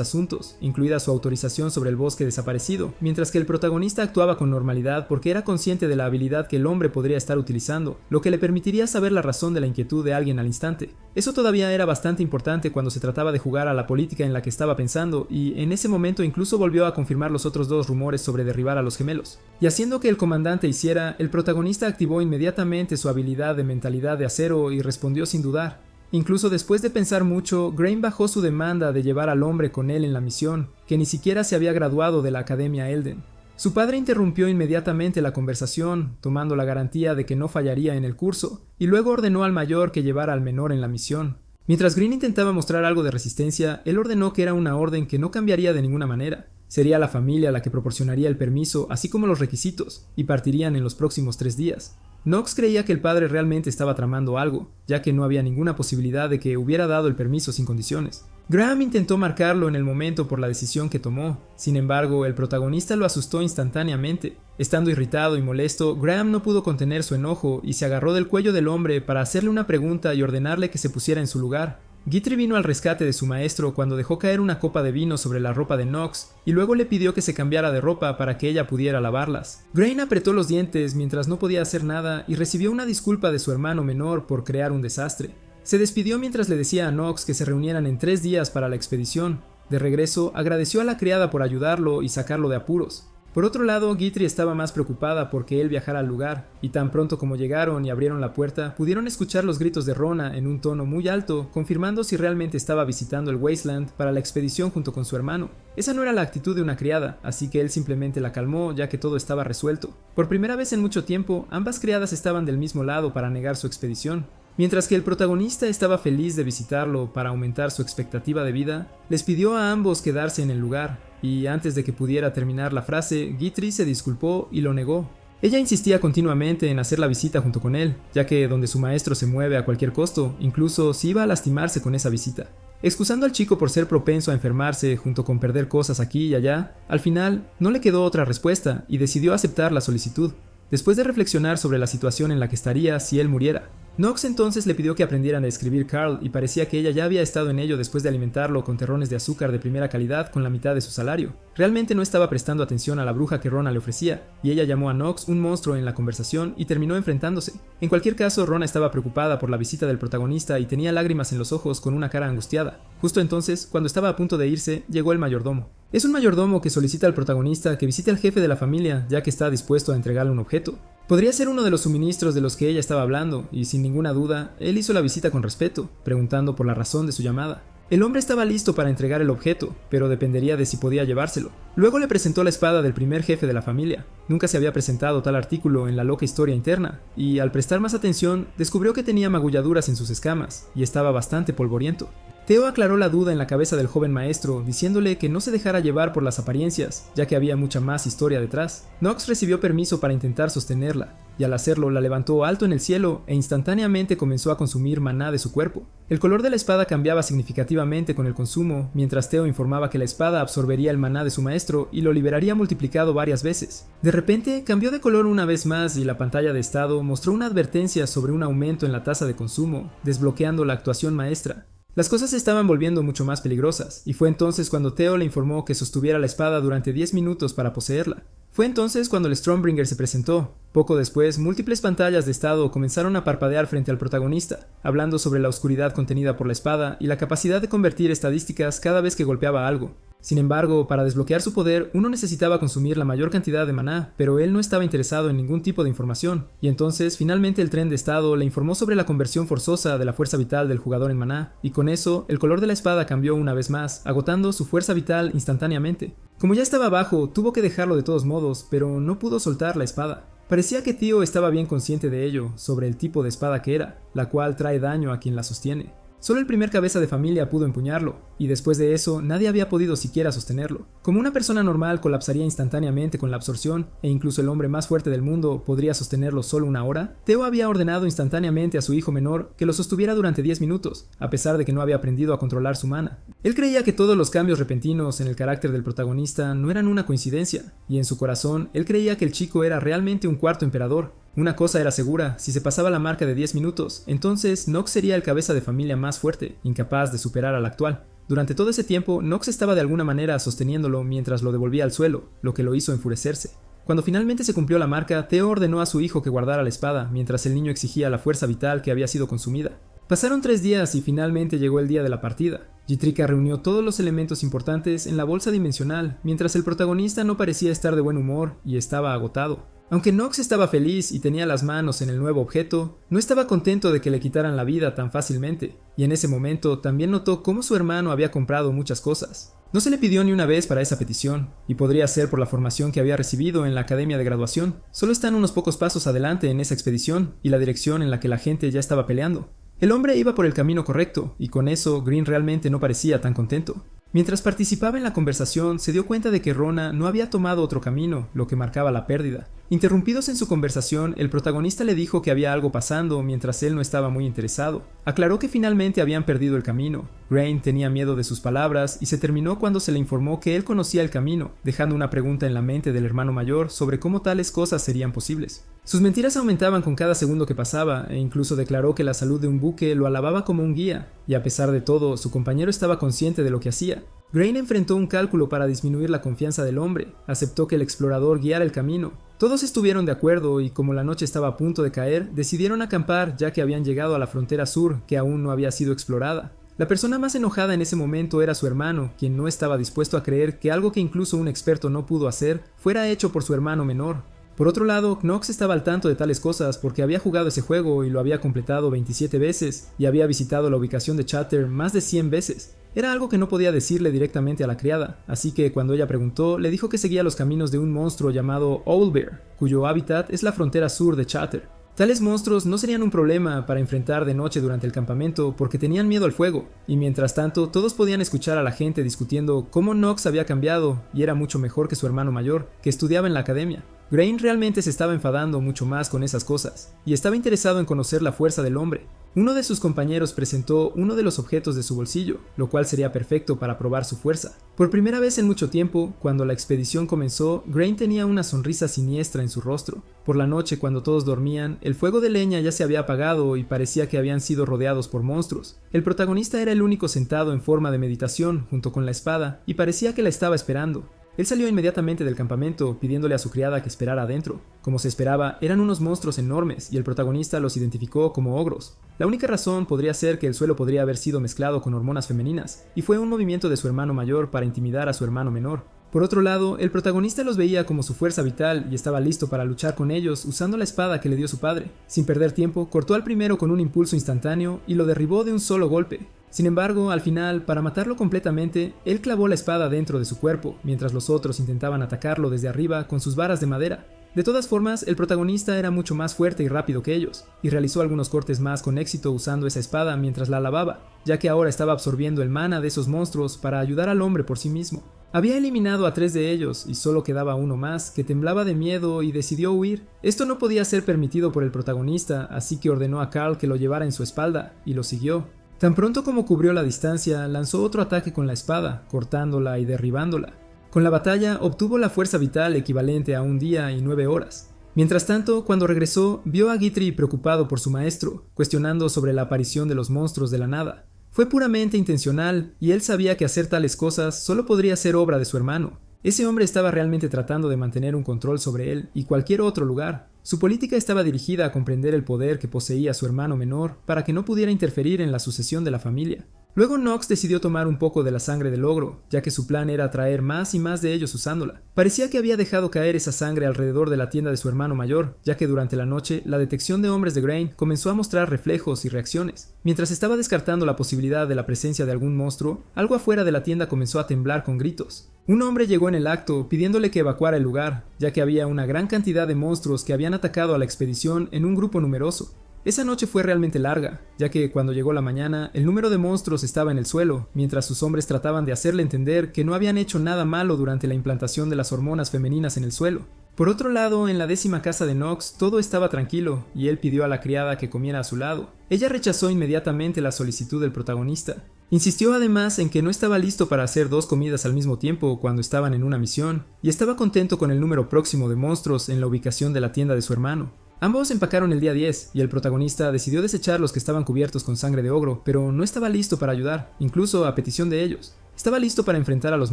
[SPEAKER 1] asuntos, incluida su autorización sobre el bosque desaparecido, mientras que el protagonista actuaba con normalidad porque era consciente de la habilidad que el hombre podría estar utilizando, lo que le permitiría saber la razón de la inquietud de alguien al instante. Eso todavía era bastante importante cuando se trataba de jugar a la política en la que estaba pensando, y en ese momento incluso volvió a confirmar los otros 2 rumores sobre derribar a los gemelos. Y haciendo que el comandante hiciera, el protagonista activó inmediatamente su habilidad de mentalidad de acero y respondió sin dudar. Incluso después de pensar mucho, Grain bajó su demanda de llevar al hombre con él en la misión, que ni siquiera se había graduado de la Academia Elden. Su padre interrumpió inmediatamente la conversación, tomando la garantía de que no fallaría en el curso, y luego ordenó al mayor que llevara al menor en la misión. Mientras Green intentaba mostrar algo de resistencia, él ordenó que era una orden que no cambiaría de ninguna manera. Sería la familia la que proporcionaría el permiso, así como los requisitos, y partirían en los próximos 3 días. Knox creía que el padre realmente estaba tramando algo, ya que no había ninguna posibilidad de que hubiera dado el permiso sin condiciones. Graham intentó marcarlo en el momento por la decisión que tomó, sin embargo, el protagonista lo asustó instantáneamente. Estando irritado y molesto, Graham no pudo contener su enojo y se agarró del cuello del hombre para hacerle una pregunta y ordenarle que se pusiera en su lugar. Guitry vino al rescate de su maestro cuando dejó caer una copa de vino sobre la ropa de Knox y luego le pidió que se cambiara de ropa para que ella pudiera lavarlas. Grain apretó los dientes mientras no podía hacer nada y recibió una disculpa de su hermano menor por crear un desastre. Se despidió mientras le decía a Knox que se reunieran en 3 días para la expedición. De regreso, agradeció a la criada por ayudarlo y sacarlo de apuros. Por otro lado, Guitry estaba más preocupada porque él viajara al lugar, y tan pronto como llegaron y abrieron la puerta, pudieron escuchar los gritos de Rona en un tono muy alto, confirmando si realmente estaba visitando el Wasteland para la expedición junto con su hermano. Esa no era la actitud de una criada, así que él simplemente la calmó ya que todo estaba resuelto. Por primera vez en mucho tiempo, ambas criadas estaban del mismo lado para negar su expedición. Mientras que el protagonista estaba feliz de visitarlo para aumentar su expectativa de vida, les pidió a ambos quedarse en el lugar, y antes de que pudiera terminar la frase, Guitry se disculpó y lo negó. Ella insistía continuamente en hacer la visita junto con él, ya que donde su maestro se mueve a cualquier costo, incluso si iba a lastimarse con esa visita. Excusando al chico por ser propenso a enfermarse junto con perder cosas aquí y allá, al final no le quedó otra respuesta y decidió aceptar la solicitud, después de reflexionar sobre la situación en la que estaría si él muriera. Knox entonces le pidió que aprendieran a escribir Carl y parecía que ella ya había estado en ello después de alimentarlo con terrones de azúcar de primera calidad con la mitad de su salario. Realmente no estaba prestando atención a la bruja que Rona le ofrecía, y ella llamó a Knox un monstruo en la conversación y terminó enfrentándose. En cualquier caso, Rona estaba preocupada por la visita del protagonista y tenía lágrimas en los ojos con una cara angustiada. Justo entonces, cuando estaba a punto de irse, llegó el mayordomo. Es un mayordomo que solicita al protagonista que visite al jefe de la familia, ya que está dispuesto a entregarle un objeto. Podría ser uno de los suministros de los que ella estaba hablando, y sin ninguna duda, él hizo la visita con respeto, preguntando por la razón de su llamada. El hombre estaba listo para entregar el objeto, pero dependería de si podía llevárselo. Luego le presentó la espada del primer jefe de la familia. Nunca se había presentado tal artículo en la loca historia interna, y al prestar más atención, descubrió que tenía magulladuras en sus escamas, y estaba bastante polvoriento. Theo aclaró la duda en la cabeza del joven maestro, diciéndole que no se dejara llevar por las apariencias, ya que había mucha más historia detrás. Knox recibió permiso para intentar sostenerla, y al hacerlo la levantó alto en el cielo e instantáneamente comenzó a consumir maná de su cuerpo. El color de la espada cambiaba significativamente con el consumo, mientras Theo informaba que la espada absorbería el maná de su maestro y lo liberaría multiplicado varias veces. De repente, cambió de color una vez más y la pantalla de estado mostró una advertencia sobre un aumento en la tasa de consumo, desbloqueando la actuación maestra. Las cosas se estaban volviendo mucho más peligrosas, y fue entonces cuando Theo le informó que sostuviera la espada durante 10 minutos para poseerla. Fue entonces cuando el Stormbringer se presentó. Poco después, múltiples pantallas de estado comenzaron a parpadear frente al protagonista, hablando sobre la oscuridad contenida por la espada y la capacidad de convertir estadísticas cada vez que golpeaba algo. Sin embargo, para desbloquear su poder, uno necesitaba consumir la mayor cantidad de maná, pero él no estaba interesado en ningún tipo de información, y entonces finalmente el tren de estado le informó sobre la conversión forzosa de la fuerza vital del jugador en maná, y con eso, el color de la espada cambió una vez más, agotando su fuerza vital instantáneamente. Como ya estaba abajo, tuvo que dejarlo de todos modos, pero no pudo soltar la espada. Parecía que Tío estaba bien consciente de ello, sobre el tipo de espada que era, la cual trae daño a quien la sostiene. Solo el primer cabeza de familia pudo empuñarlo, y después de eso nadie había podido siquiera sostenerlo. Como una persona normal colapsaría instantáneamente con la absorción, e incluso el hombre más fuerte del mundo podría sostenerlo solo una hora, Teo había ordenado instantáneamente a su hijo menor que lo sostuviera durante 10 minutos, a pesar de que no había aprendido a controlar su mana. Él creía que todos los cambios repentinos en el carácter del protagonista no eran una coincidencia, y en su corazón él creía que el chico era realmente un cuarto emperador. Una cosa era segura, si se pasaba la marca de 10 minutos, entonces Nox sería el cabeza de familia más fuerte, incapaz de superar al actual. Durante todo ese tiempo, Nox estaba de alguna manera sosteniéndolo mientras lo devolvía al suelo, lo que lo hizo enfurecerse. Cuando finalmente se cumplió la marca, Teo ordenó a su hijo que guardara la espada, mientras el niño exigía la fuerza vital que había sido consumida. Pasaron 3 días y finalmente llegó el día de la partida. Yitrika reunió todos los elementos importantes en la bolsa dimensional, mientras el protagonista no parecía estar de buen humor y estaba agotado. Aunque Nox estaba feliz y tenía las manos en el nuevo objeto, no estaba contento de que le quitaran la vida tan fácilmente, y en ese momento también notó cómo su hermano había comprado muchas cosas. No se le pidió ni una vez para esa petición, y podría ser por la formación que había recibido en la academia de graduación. Solo están unos pocos pasos adelante en esa expedición y la dirección en la que la gente ya estaba peleando. El hombre iba por el camino correcto, y con eso Green realmente no parecía tan contento. Mientras participaba en la conversación, se dio cuenta de que Rona no había tomado otro camino, lo que marcaba la pérdida. Interrumpidos en su conversación, el protagonista le dijo que había algo pasando mientras él no estaba muy interesado. Aclaró que finalmente habían perdido el camino. Grain tenía miedo de sus palabras y se terminó cuando se le informó que él conocía el camino, dejando una pregunta en la mente del hermano mayor sobre cómo tales cosas serían posibles. Sus mentiras aumentaban con cada segundo que pasaba, e incluso declaró que la salud de un buque lo alababa como un guía, y a pesar de todo, su compañero estaba consciente de lo que hacía. Grain enfrentó un cálculo para disminuir la confianza del hombre, aceptó que el explorador guiara el camino. Todos estuvieron de acuerdo y como la noche estaba a punto de caer, decidieron acampar ya que habían llegado a la frontera sur que aún no había sido explorada. La persona más enojada en ese momento era su hermano, quien no estaba dispuesto a creer que algo que incluso un experto no pudo hacer fuera hecho por su hermano menor. Por otro lado, Knox estaba al tanto de tales cosas porque había jugado ese juego y lo había completado 27 veces y había visitado la ubicación de Chatter más de 100 veces. Era algo que no podía decirle directamente a la criada, así que cuando ella preguntó, le dijo que seguía los caminos de un monstruo llamado Owlbear, cuyo hábitat es la frontera sur de Chatter. Tales monstruos no serían un problema para enfrentar de noche durante el campamento porque tenían miedo al fuego, y mientras tanto todos podían escuchar a la gente discutiendo cómo Knox había cambiado y era mucho mejor que su hermano mayor, que estudiaba en la academia. Grain realmente se estaba enfadando mucho más con esas cosas, y estaba interesado en conocer la fuerza del hombre. Uno de sus compañeros presentó uno de los objetos de su bolsillo, lo cual sería perfecto para probar su fuerza. Por primera vez en mucho tiempo, cuando la expedición comenzó, Grain tenía una sonrisa siniestra en su rostro. Por la noche, cuando todos dormían, el fuego de leña ya se había apagado y parecía que habían sido rodeados por monstruos. El protagonista era el único sentado en forma de meditación junto con la espada, y parecía que la estaba esperando. Él salió inmediatamente del campamento, pidiéndole a su criada que esperara adentro. Como se esperaba, eran unos monstruos enormes y el protagonista los identificó como ogros. La única razón podría ser que el suelo podría haber sido mezclado con hormonas femeninas, y fue un movimiento de su hermano mayor para intimidar a su hermano menor. Por otro lado, el protagonista los veía como su fuerza vital y estaba listo para luchar con ellos usando la espada que le dio su padre. Sin perder tiempo, cortó al primero con un impulso instantáneo y lo derribó de un solo golpe. Sin embargo, al final, para matarlo completamente, él clavó la espada dentro de su cuerpo, mientras los otros intentaban atacarlo desde arriba con sus varas de madera. De todas formas, el protagonista era mucho más fuerte y rápido que ellos, y realizó algunos cortes más con éxito usando esa espada mientras la lavaba, ya que ahora estaba absorbiendo el mana de esos monstruos para ayudar al hombre por sí mismo. Había eliminado a 3 de ellos, y solo quedaba uno más, que temblaba de miedo y decidió huir. Esto no podía ser permitido por el protagonista, así que ordenó a Carl que lo llevara en su espalda, y lo siguió. Tan pronto como cubrió la distancia, lanzó otro ataque con la espada, cortándola y derribándola. Con la batalla, obtuvo la fuerza vital equivalente a 1 día y 9 horas. Mientras tanto, cuando regresó, vio a Guitry preocupado por su maestro, cuestionando sobre la aparición de los monstruos de la nada. Fue puramente intencional, y él sabía que hacer tales cosas solo podría ser obra de su hermano. Ese hombre estaba realmente tratando de mantener un control sobre él y cualquier otro lugar. Su política estaba dirigida a comprender el poder que poseía su hermano menor para que no pudiera interferir en la sucesión de la familia. Luego Knox decidió tomar un poco de la sangre del ogro, ya que su plan era atraer más y más de ellos usándola. Parecía que había dejado caer esa sangre alrededor de la tienda de su hermano mayor, ya que durante la noche la detección de hombres de Grain comenzó a mostrar reflejos y reacciones. Mientras estaba descartando la posibilidad de la presencia de algún monstruo, algo afuera de la tienda comenzó a temblar con gritos. Un hombre llegó en el acto pidiéndole que evacuara el lugar, ya que había una gran cantidad de monstruos que habían atacado a la expedición en un grupo numeroso. Esa noche fue realmente larga, ya que cuando llegó la mañana, el número de monstruos estaba en el suelo, mientras sus hombres trataban de hacerle entender que no habían hecho nada malo durante la implantación de las hormonas femeninas en el suelo. Por otro lado, en la 10ª casa de Knox, todo estaba tranquilo, y él pidió a la criada que comiera a su lado. Ella rechazó inmediatamente la solicitud del protagonista. Insistió además en que no estaba listo para hacer 2 comidas al mismo tiempo cuando estaban en una misión, y estaba contento con el número próximo de monstruos en la ubicación de la tienda de su hermano. Ambos empacaron el día 10, y el protagonista decidió desechar los que estaban cubiertos con sangre de ogro, pero no estaba listo para ayudar, incluso a petición de ellos. Estaba listo para enfrentar a los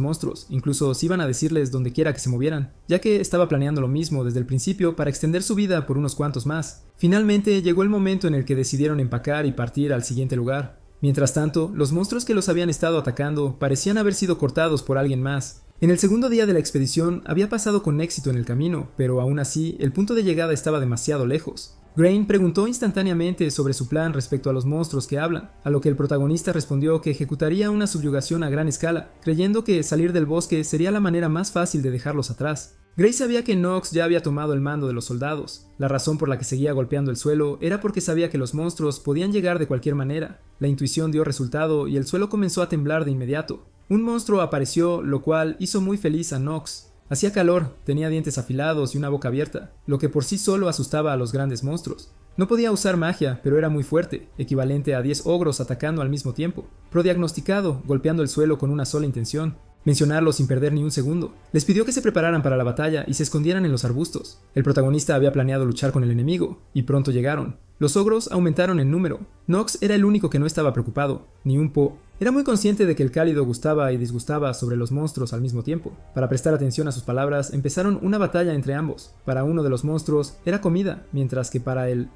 [SPEAKER 1] monstruos, incluso si iban a decirles donde quiera que se movieran, ya que estaba planeando lo mismo desde el principio para extender su vida por unos cuantos más. Finalmente llegó el momento en el que decidieron empacar y partir al siguiente lugar. Mientras tanto, los monstruos que los habían estado atacando parecían haber sido cortados por alguien más. En el segundo día de la expedición había pasado con éxito en el camino, pero aún así el punto de llegada estaba demasiado lejos. Grain preguntó instantáneamente sobre su plan respecto a los monstruos que hablan, a lo que el protagonista respondió que ejecutaría una subyugación a gran escala, creyendo que salir del bosque sería la manera más fácil de dejarlos atrás. Gray sabía que Knox ya había tomado el mando de los soldados. La razón por la que seguía golpeando el suelo era porque sabía que los monstruos podían llegar de cualquier manera. La intuición dio resultado y el suelo comenzó a temblar de inmediato. Un monstruo apareció, lo cual hizo muy feliz a Knox. Hacía calor, tenía dientes afilados y una boca abierta, lo que por sí solo asustaba a los grandes monstruos. No podía usar magia, pero era muy fuerte, equivalente a 10 ogros atacando al mismo tiempo. Prodiagnosticado, golpeando el suelo con una sola intención. Mencionarlo sin perder ni un segundo. Les pidió que se prepararan para la batalla y se escondieran en los arbustos. El protagonista había planeado luchar con el enemigo, y pronto llegaron. Los ogros aumentaron en número. Knox era el único que no estaba preocupado, ni un po'. Era muy consciente de que el cálido gustaba y disgustaba sobre los monstruos al mismo tiempo. Para prestar atención a sus palabras, empezaron una batalla entre ambos. Para uno de los monstruos era comida, mientras que para el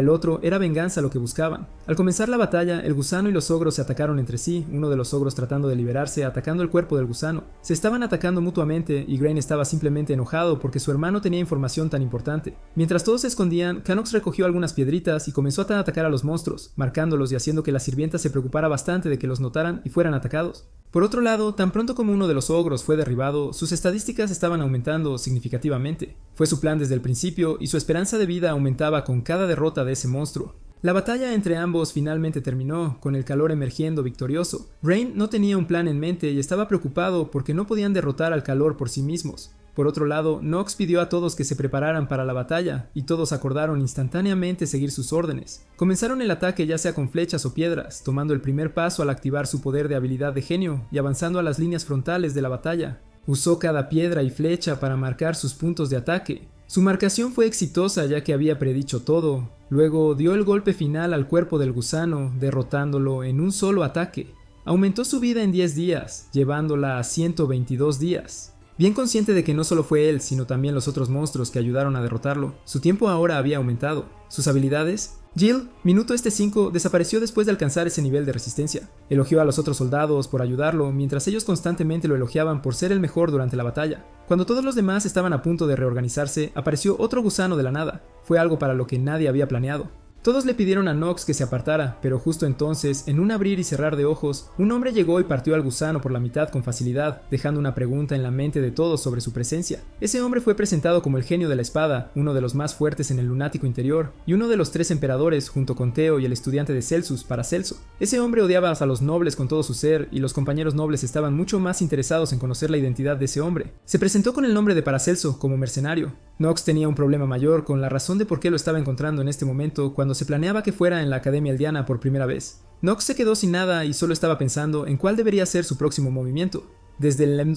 [SPEAKER 1] otro era venganza lo que buscaban. Al comenzar la batalla, el gusano y los ogros se atacaron entre sí, uno de los ogros tratando de liberarse, atacando el cuerpo del gusano. Se estaban atacando mutuamente y Grain estaba simplemente enojado porque su hermano tenía información tan importante. Mientras todos se escondían, Canox recogió algunas piedritas y comenzó a atacar a los monstruos, marcándolos y haciendo que la sirvienta se preocupara bastante de que los notaran y fueran atacados. Por otro lado, tan pronto como uno de los ogros fue derribado, sus estadísticas estaban aumentando significativamente. Fue su plan desde el principio y su esperanza de vida aumentaba con cada derrota de ese monstruo. La batalla entre ambos finalmente terminó, con el calor emergiendo victorioso. Rain no tenía un plan en mente y estaba preocupado porque no podían derrotar al calor por sí mismos. Por otro lado, Knox pidió a todos que se prepararan para la batalla, y todos acordaron instantáneamente seguir sus órdenes. Comenzaron el ataque ya sea con flechas o piedras, tomando el primer paso al activar su poder de habilidad de genio y avanzando a las líneas frontales de la batalla. Usó cada piedra y flecha para marcar sus puntos de ataque. Su marcación fue exitosa ya que había predicho todo. Luego dio el golpe final al cuerpo del gusano, derrotándolo en un solo ataque. Aumentó su vida en 10 días, llevándola a 122 días. Bien consciente de que no solo fue él, sino también los otros monstruos que ayudaron a derrotarlo, su tiempo ahora había aumentado. Sus habilidades. Jill, minuto 5, desapareció después de alcanzar ese nivel de resistencia. Elogió a los otros soldados por ayudarlo, mientras ellos constantemente lo elogiaban por ser el mejor durante la batalla. Cuando todos los demás estaban a punto de reorganizarse, apareció otro gusano de la nada. Fue algo para lo que nadie había planeado. Todos le pidieron a Knox que se apartara, pero justo entonces, en un abrir y cerrar de ojos, un hombre llegó y partió al gusano por la mitad con facilidad, dejando una pregunta en la mente de todos sobre su presencia. Ese hombre fue presentado como el genio de la espada, uno de los más fuertes en el lunático interior, y uno de los 3 emperadores, junto con Theo y el estudiante de Celsus, Paracelso. Ese hombre odiaba a los nobles con todo su ser, y los compañeros nobles estaban mucho más interesados en conocer la identidad de ese hombre. Se presentó con el nombre de Paracelso, como mercenario. Knox tenía un problema mayor con la razón de por qué lo estaba encontrando en este momento cuando se planeaba que fuera en la Academia Eldiana por primera vez. Knox se quedó sin nada y solo estaba pensando en cuál debería ser su próximo movimiento. Desde el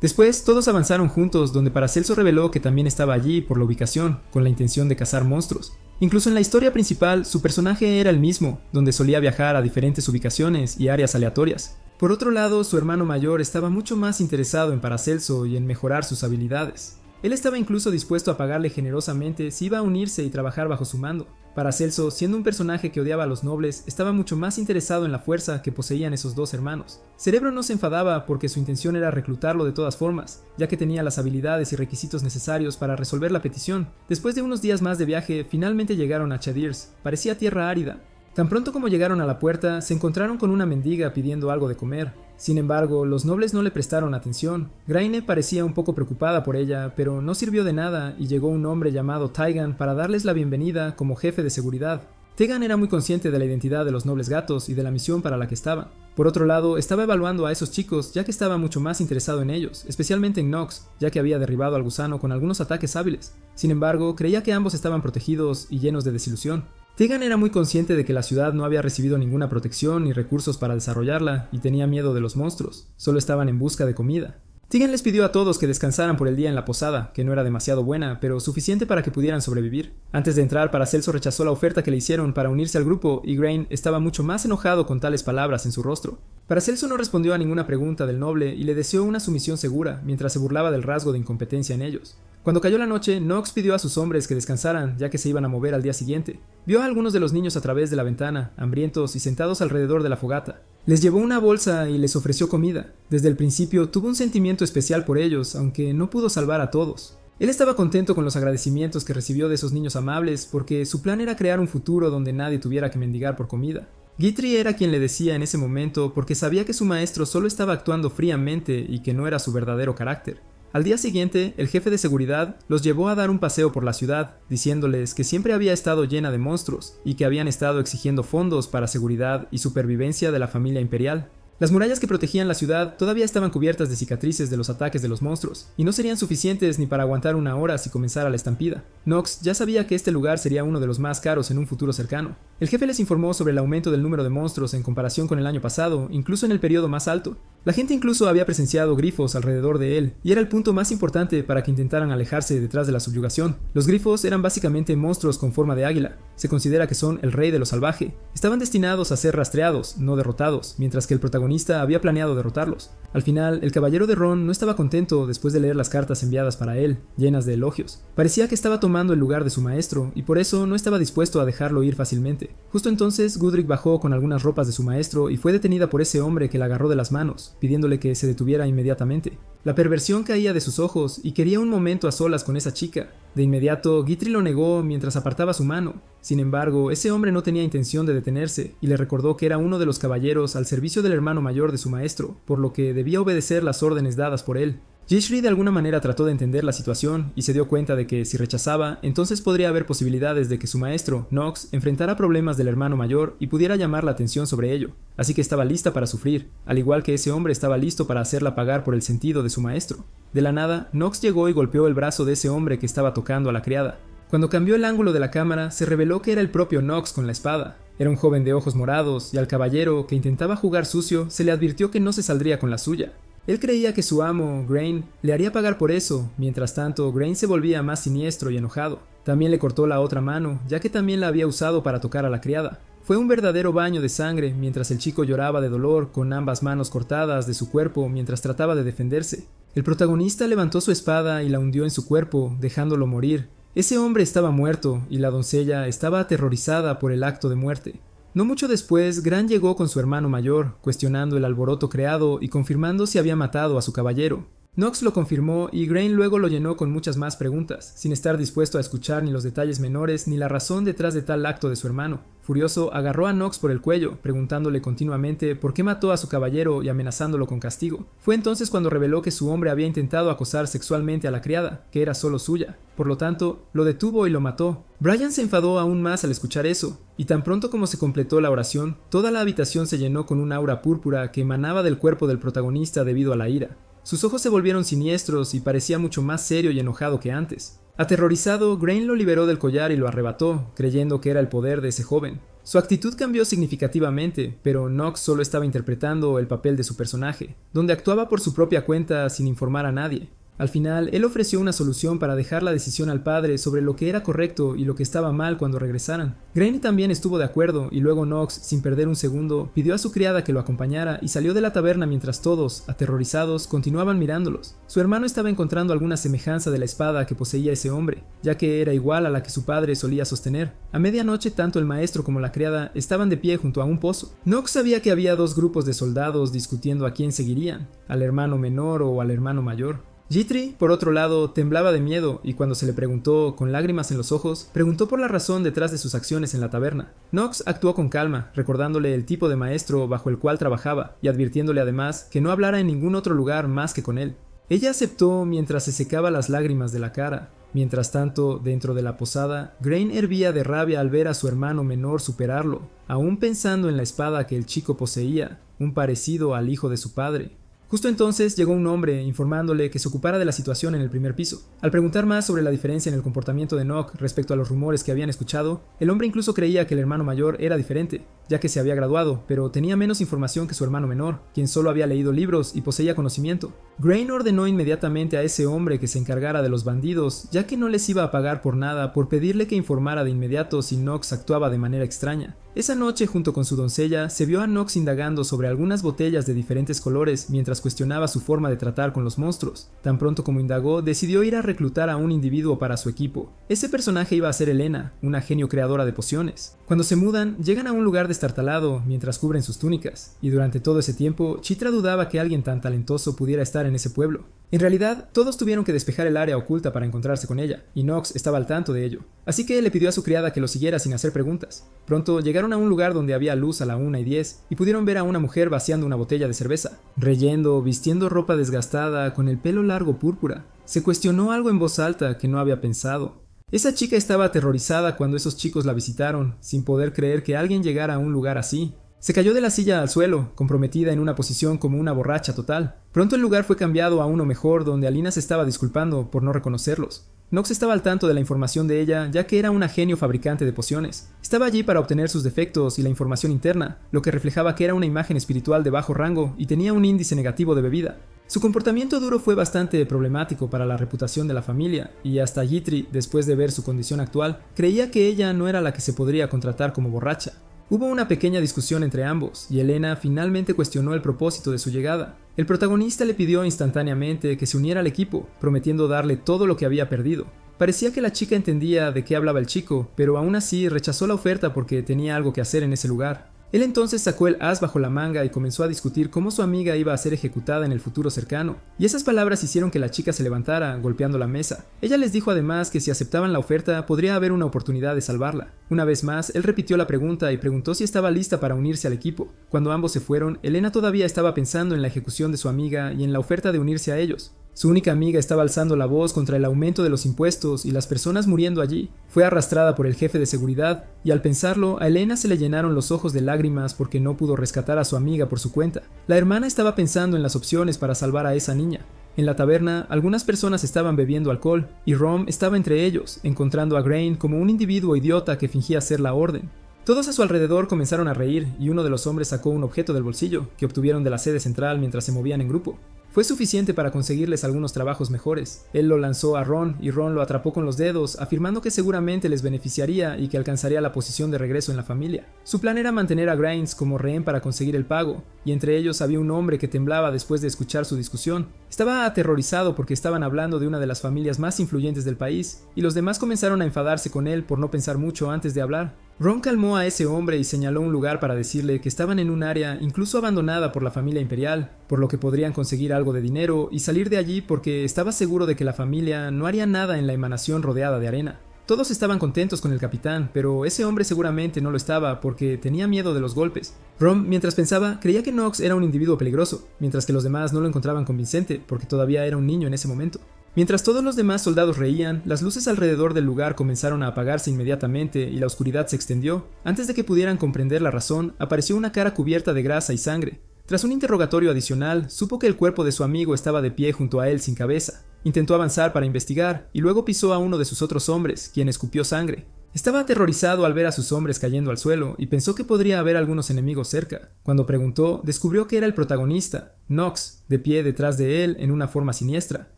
[SPEAKER 1] Después, todos avanzaron juntos, donde Paracelso reveló que también estaba allí por la ubicación, con la intención de cazar monstruos. Incluso en la historia principal, su personaje era el mismo, donde solía viajar a diferentes ubicaciones y áreas aleatorias. Por otro lado, su hermano mayor estaba mucho más interesado en Paracelso y en mejorar sus habilidades. Él estaba incluso dispuesto a pagarle generosamente si iba a unirse y trabajar bajo su mando. Paracelso, siendo un personaje que odiaba a los nobles, estaba mucho más interesado en la fuerza que poseían esos dos hermanos. Cerebro no se enfadaba porque su intención era reclutarlo de todas formas, ya que tenía las habilidades y requisitos necesarios para resolver la petición. Después de unos días más de viaje, finalmente llegaron a Chadirs. Parecía tierra árida. Tan pronto como llegaron a la puerta, se encontraron con una mendiga pidiendo algo de comer. Sin embargo, los nobles no le prestaron atención. Graine parecía un poco preocupada por ella, pero no sirvió de nada y llegó un hombre llamado Taigan para darles la bienvenida como jefe de seguridad. Tegan era muy consciente de la identidad de los nobles gatos y de la misión para la que estaban. Por otro lado, estaba evaluando a esos chicos ya que estaba mucho más interesado en ellos, especialmente en Nox, ya que había derribado al gusano con algunos ataques hábiles. Sin embargo, creía que ambos estaban protegidos y llenos de desilusión. Tegan era muy consciente de que la ciudad no había recibido ninguna protección ni recursos para desarrollarla y tenía miedo de los monstruos, solo estaban en busca de comida. Tegan les pidió a todos que descansaran por el día en la posada, que no era demasiado buena, pero suficiente para que pudieran sobrevivir. Antes de entrar, Paracelso rechazó la oferta que le hicieron para unirse al grupo y Grain estaba mucho más enojado con tales palabras en su rostro. Paracelso no respondió a ninguna pregunta del noble y le deseó una sumisión segura, mientras se burlaba del rasgo de incompetencia en ellos. Cuando cayó la noche, Nox pidió a sus hombres que descansaran, ya que se iban a mover al día siguiente. Vio a algunos de los niños a través de la ventana, hambrientos y sentados alrededor de la fogata. Les llevó una bolsa y les ofreció comida. Desde el principio tuvo un sentimiento especial por ellos, aunque no pudo salvar a todos. Él estaba contento con los agradecimientos que recibió de esos niños amables, porque su plan era crear un futuro donde nadie tuviera que mendigar por comida. Guitry era quien le decía en ese momento porque sabía que su maestro solo estaba actuando fríamente y que no era su verdadero carácter. Al día siguiente, el jefe de seguridad los llevó a dar un paseo por la ciudad, diciéndoles que siempre había estado llena de monstruos y que habían estado exigiendo fondos para seguridad y supervivencia de la familia imperial. Las murallas que protegían la ciudad todavía estaban cubiertas de cicatrices de los ataques de los monstruos, y no serían suficientes ni para aguantar una hora si comenzara la estampida. Nox ya sabía que este lugar sería uno de los más caros en un futuro cercano. El jefe les informó sobre el aumento del número de monstruos en comparación con el año pasado, incluso en el periodo más alto. La gente incluso había presenciado grifos alrededor de él, y era el punto más importante para que intentaran alejarse detrás de la subyugación. Los grifos eran básicamente monstruos con forma de águila. Se considera que son el rey de lo salvaje. Estaban destinados a ser rastreados, no derrotados, mientras que el protagonista había planeado derrotarlos. Al final, el caballero de Ron no estaba contento después de leer las cartas enviadas para él, llenas de elogios. Parecía que estaba tomando el lugar de su maestro, y por eso no estaba dispuesto a dejarlo ir fácilmente. Justo entonces, Gudrick bajó con algunas ropas de su maestro y fue detenida por ese hombre que la agarró de las manos, pidiéndole que se detuviera inmediatamente. La perversión caía de sus ojos y quería un momento a solas con esa chica. De inmediato, Guitry lo negó mientras apartaba su mano. Sin embargo, ese hombre no tenía intención de detenerse y le recordó que era uno de los caballeros al servicio del hermano mayor de su maestro, por lo que debía obedecer las órdenes dadas por él. Jishri de alguna manera trató de entender la situación y se dio cuenta de que si rechazaba, entonces podría haber posibilidades de que su maestro, Nox, enfrentara problemas del hermano mayor y pudiera llamar la atención sobre ello. Así que estaba lista para sufrir, al igual que ese hombre estaba listo para hacerla pagar por el sentido de su maestro. De la nada, Nox llegó y golpeó el brazo de ese hombre que estaba tocando a la criada. Cuando cambió el ángulo de la cámara, se reveló que era el propio Nox con la espada. Era un joven de ojos morados y al caballero, que intentaba jugar sucio, se le advirtió que no se saldría con la suya. Él creía que su amo, Grain, le haría pagar por eso. Mientras tanto, Grain se volvía más siniestro y enojado. También le cortó la otra mano, ya que también la había usado para tocar a la criada. Fue un verdadero baño de sangre mientras el chico lloraba de dolor con ambas manos cortadas de su cuerpo mientras trataba de defenderse. El protagonista levantó su espada y la hundió en su cuerpo, dejándolo morir. Ese hombre estaba muerto y la doncella estaba aterrorizada por el acto de muerte. No mucho después, Gran llegó con su hermano mayor, cuestionando el alboroto creado y confirmando si había matado a su caballero. Nox lo confirmó y Grain luego lo llenó con muchas más preguntas, sin estar dispuesto a escuchar ni los detalles menores ni la razón detrás de tal acto de su hermano. Furioso, agarró a Nox por el cuello, preguntándole continuamente por qué mató a su caballero y amenazándolo con castigo. Fue entonces cuando reveló que su hombre había intentado acosar sexualmente a la criada, que era solo suya. Por lo tanto, lo detuvo y lo mató. Brian se enfadó aún más al escuchar eso, y tan pronto como se completó la oración, toda la habitación se llenó con un aura púrpura que emanaba del cuerpo del protagonista debido a la ira. Sus ojos se volvieron siniestros y parecía mucho más serio y enojado que antes. Aterrorizado, Grain lo liberó del collar y lo arrebató, creyendo que era el poder de ese joven. Su actitud cambió significativamente, pero Nox solo estaba interpretando el papel de su personaje, donde actuaba por su propia cuenta sin informar a nadie. Al final, él ofreció una solución para dejar la decisión al padre sobre lo que era correcto y lo que estaba mal cuando regresaran. Granny también estuvo de acuerdo y luego Knox, sin perder un segundo, pidió a su criada que lo acompañara y salió de la taberna mientras todos, aterrorizados, continuaban mirándolos. Su hermano estaba encontrando alguna semejanza de la espada que poseía ese hombre, ya que era igual a la que su padre solía sostener. A medianoche, tanto el maestro como la criada estaban de pie junto a un pozo. Knox sabía que había dos grupos de soldados discutiendo a quién seguirían, al hermano menor o al hermano mayor. Guthrie, por otro lado, temblaba de miedo y cuando se le preguntó, con lágrimas en los ojos, preguntó por la razón detrás de sus acciones en la taberna. Knox actuó con calma, recordándole el tipo de maestro bajo el cual trabajaba y advirtiéndole además que no hablara en ningún otro lugar más que con él. Ella aceptó mientras se secaba las lágrimas de la cara. Mientras tanto, dentro de la posada, Grain hervía de rabia al ver a su hermano menor superarlo, aún pensando en la espada que el chico poseía, un parecido al hijo de su padre. Justo entonces llegó un hombre informándole que se ocupara de la situación en el primer piso. Al preguntar más sobre la diferencia en el comportamiento de Knox respecto a los rumores que habían escuchado, el hombre incluso creía que el hermano mayor era diferente, ya que se había graduado, pero tenía menos información que su hermano menor, quien solo había leído libros y poseía conocimiento. Grain ordenó inmediatamente a ese hombre que se encargara de los bandidos, ya que no les iba a pagar por nada por pedirle que informara de inmediato si Knox actuaba de manera extraña. Esa noche, junto con su doncella, se vio a Knox indagando sobre algunas botellas de diferentes colores mientras cuestionaba su forma de tratar con los monstruos. Tan pronto como indagó, decidió ir a reclutar a un individuo para su equipo. Ese personaje iba a ser Elena, una genio creadora de pociones. Cuando se mudan, llegan a un lugar destartalado mientras cubren sus túnicas, y durante todo ese tiempo, Chitra dudaba que alguien tan talentoso pudiera estar en ese pueblo. En realidad, todos tuvieron que despejar el área oculta para encontrarse con ella, y Knox estaba al tanto de ello. Así que le pidió a su criada que lo siguiera sin hacer preguntas. Pronto llegaron a un lugar donde había luz a la 1:10 y pudieron ver a una mujer vaciando una botella de cerveza, reyendo, vistiendo ropa desgastada, con el pelo largo púrpura. Se cuestionó algo en voz alta que no había pensado. Esa chica estaba aterrorizada cuando esos chicos la visitaron, sin poder creer que alguien llegara a un lugar así. Se cayó de la silla al suelo, comprometida en una posición como una borracha total. Pronto el lugar fue cambiado a uno mejor, donde Alina se estaba disculpando por no reconocerlos. Knox estaba al tanto de la información de ella, ya que era una genio fabricante de pociones. Estaba allí para obtener sus defectos y la información interna, lo que reflejaba que era una imagen espiritual de bajo rango y tenía un índice negativo de bebida. Su comportamiento duro fue bastante problemático para la reputación de la familia, y hasta Guthrie, después de ver su condición actual, creía que ella no era la que se podría contratar como borracha. Hubo una pequeña discusión entre ambos, y Elena finalmente cuestionó el propósito de su llegada. El protagonista le pidió instantáneamente que se uniera al equipo, prometiendo darle todo lo que había perdido. Parecía que la chica entendía de qué hablaba el chico, pero aún así rechazó la oferta porque tenía algo que hacer en ese lugar. Él entonces sacó el as bajo la manga y comenzó a discutir cómo su amiga iba a ser ejecutada en el futuro cercano, y esas palabras hicieron que la chica se levantara, golpeando la mesa. Ella les dijo además que si aceptaban la oferta podría haber una oportunidad de salvarla. Una vez más, él repitió la pregunta y preguntó si estaba lista para unirse al equipo. Cuando ambos se fueron, Elena todavía estaba pensando en la ejecución de su amiga y en la oferta de unirse a ellos. Su única amiga estaba alzando la voz contra el aumento de los impuestos y las personas muriendo allí. Fue arrastrada por el jefe de seguridad, y al pensarlo, a Elena se le llenaron los ojos de lágrimas porque no pudo rescatar a su amiga por su cuenta. La hermana estaba pensando en las opciones para salvar a esa niña. En la taberna, algunas personas estaban bebiendo alcohol, y Rom estaba entre ellos, encontrando a Grain como un individuo idiota que fingía ser la orden. Todos a su alrededor comenzaron a reír, y uno de los hombres sacó un objeto del bolsillo, que obtuvieron de la sede central mientras se movían en grupo. Fue suficiente para conseguirles algunos trabajos mejores. Él lo lanzó a Ron y Ron lo atrapó con los dedos, afirmando que seguramente les beneficiaría y que alcanzaría la posición de regreso en la familia. Su plan era mantener a Grimes como rehén para conseguir el pago, y entre ellos había un hombre que temblaba después de escuchar su discusión. Estaba aterrorizado porque estaban hablando de una de las familias más influyentes del país, y los demás comenzaron a enfadarse con él por no pensar mucho antes de hablar. Ron calmó a ese hombre y señaló un lugar para decirle que estaban en un área incluso abandonada por la familia imperial, por lo que podrían conseguir algo de dinero y salir de allí porque estaba seguro de que la familia no haría nada en la emanación rodeada de arena. Todos estaban contentos con el capitán, pero ese hombre seguramente no lo estaba porque tenía miedo de los golpes. Ron, mientras pensaba, creía que Knox era un individuo peligroso, mientras que los demás no lo encontraban convincente porque todavía era un niño en ese momento. Mientras todos los demás soldados reían, las luces alrededor del lugar comenzaron a apagarse inmediatamente y la oscuridad se extendió. Antes de que pudieran comprender la razón, apareció una cara cubierta de grasa y sangre. Tras un interrogatorio adicional, supo que el cuerpo de su amigo estaba de pie junto a él sin cabeza. Intentó avanzar para investigar, y luego pisó a uno de sus otros hombres, quien escupió sangre. Estaba aterrorizado al ver a sus hombres cayendo al suelo, y pensó que podría haber algunos enemigos cerca. Cuando preguntó, descubrió que era el protagonista, Knox, de pie detrás de él en una forma siniestra.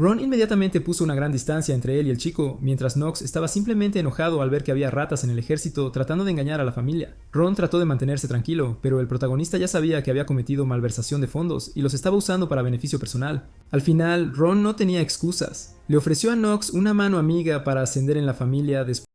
[SPEAKER 1] Ron inmediatamente puso una gran distancia entre él y el chico, mientras Knox estaba simplemente enojado al ver que había ratas en el ejército tratando de engañar a la familia. Ron trató de mantenerse tranquilo, pero el protagonista ya sabía que había cometido malversación de fondos y los estaba usando para beneficio personal. Al final, Ron no tenía excusas. Le ofreció a Knox una mano amiga para ascender en la familia después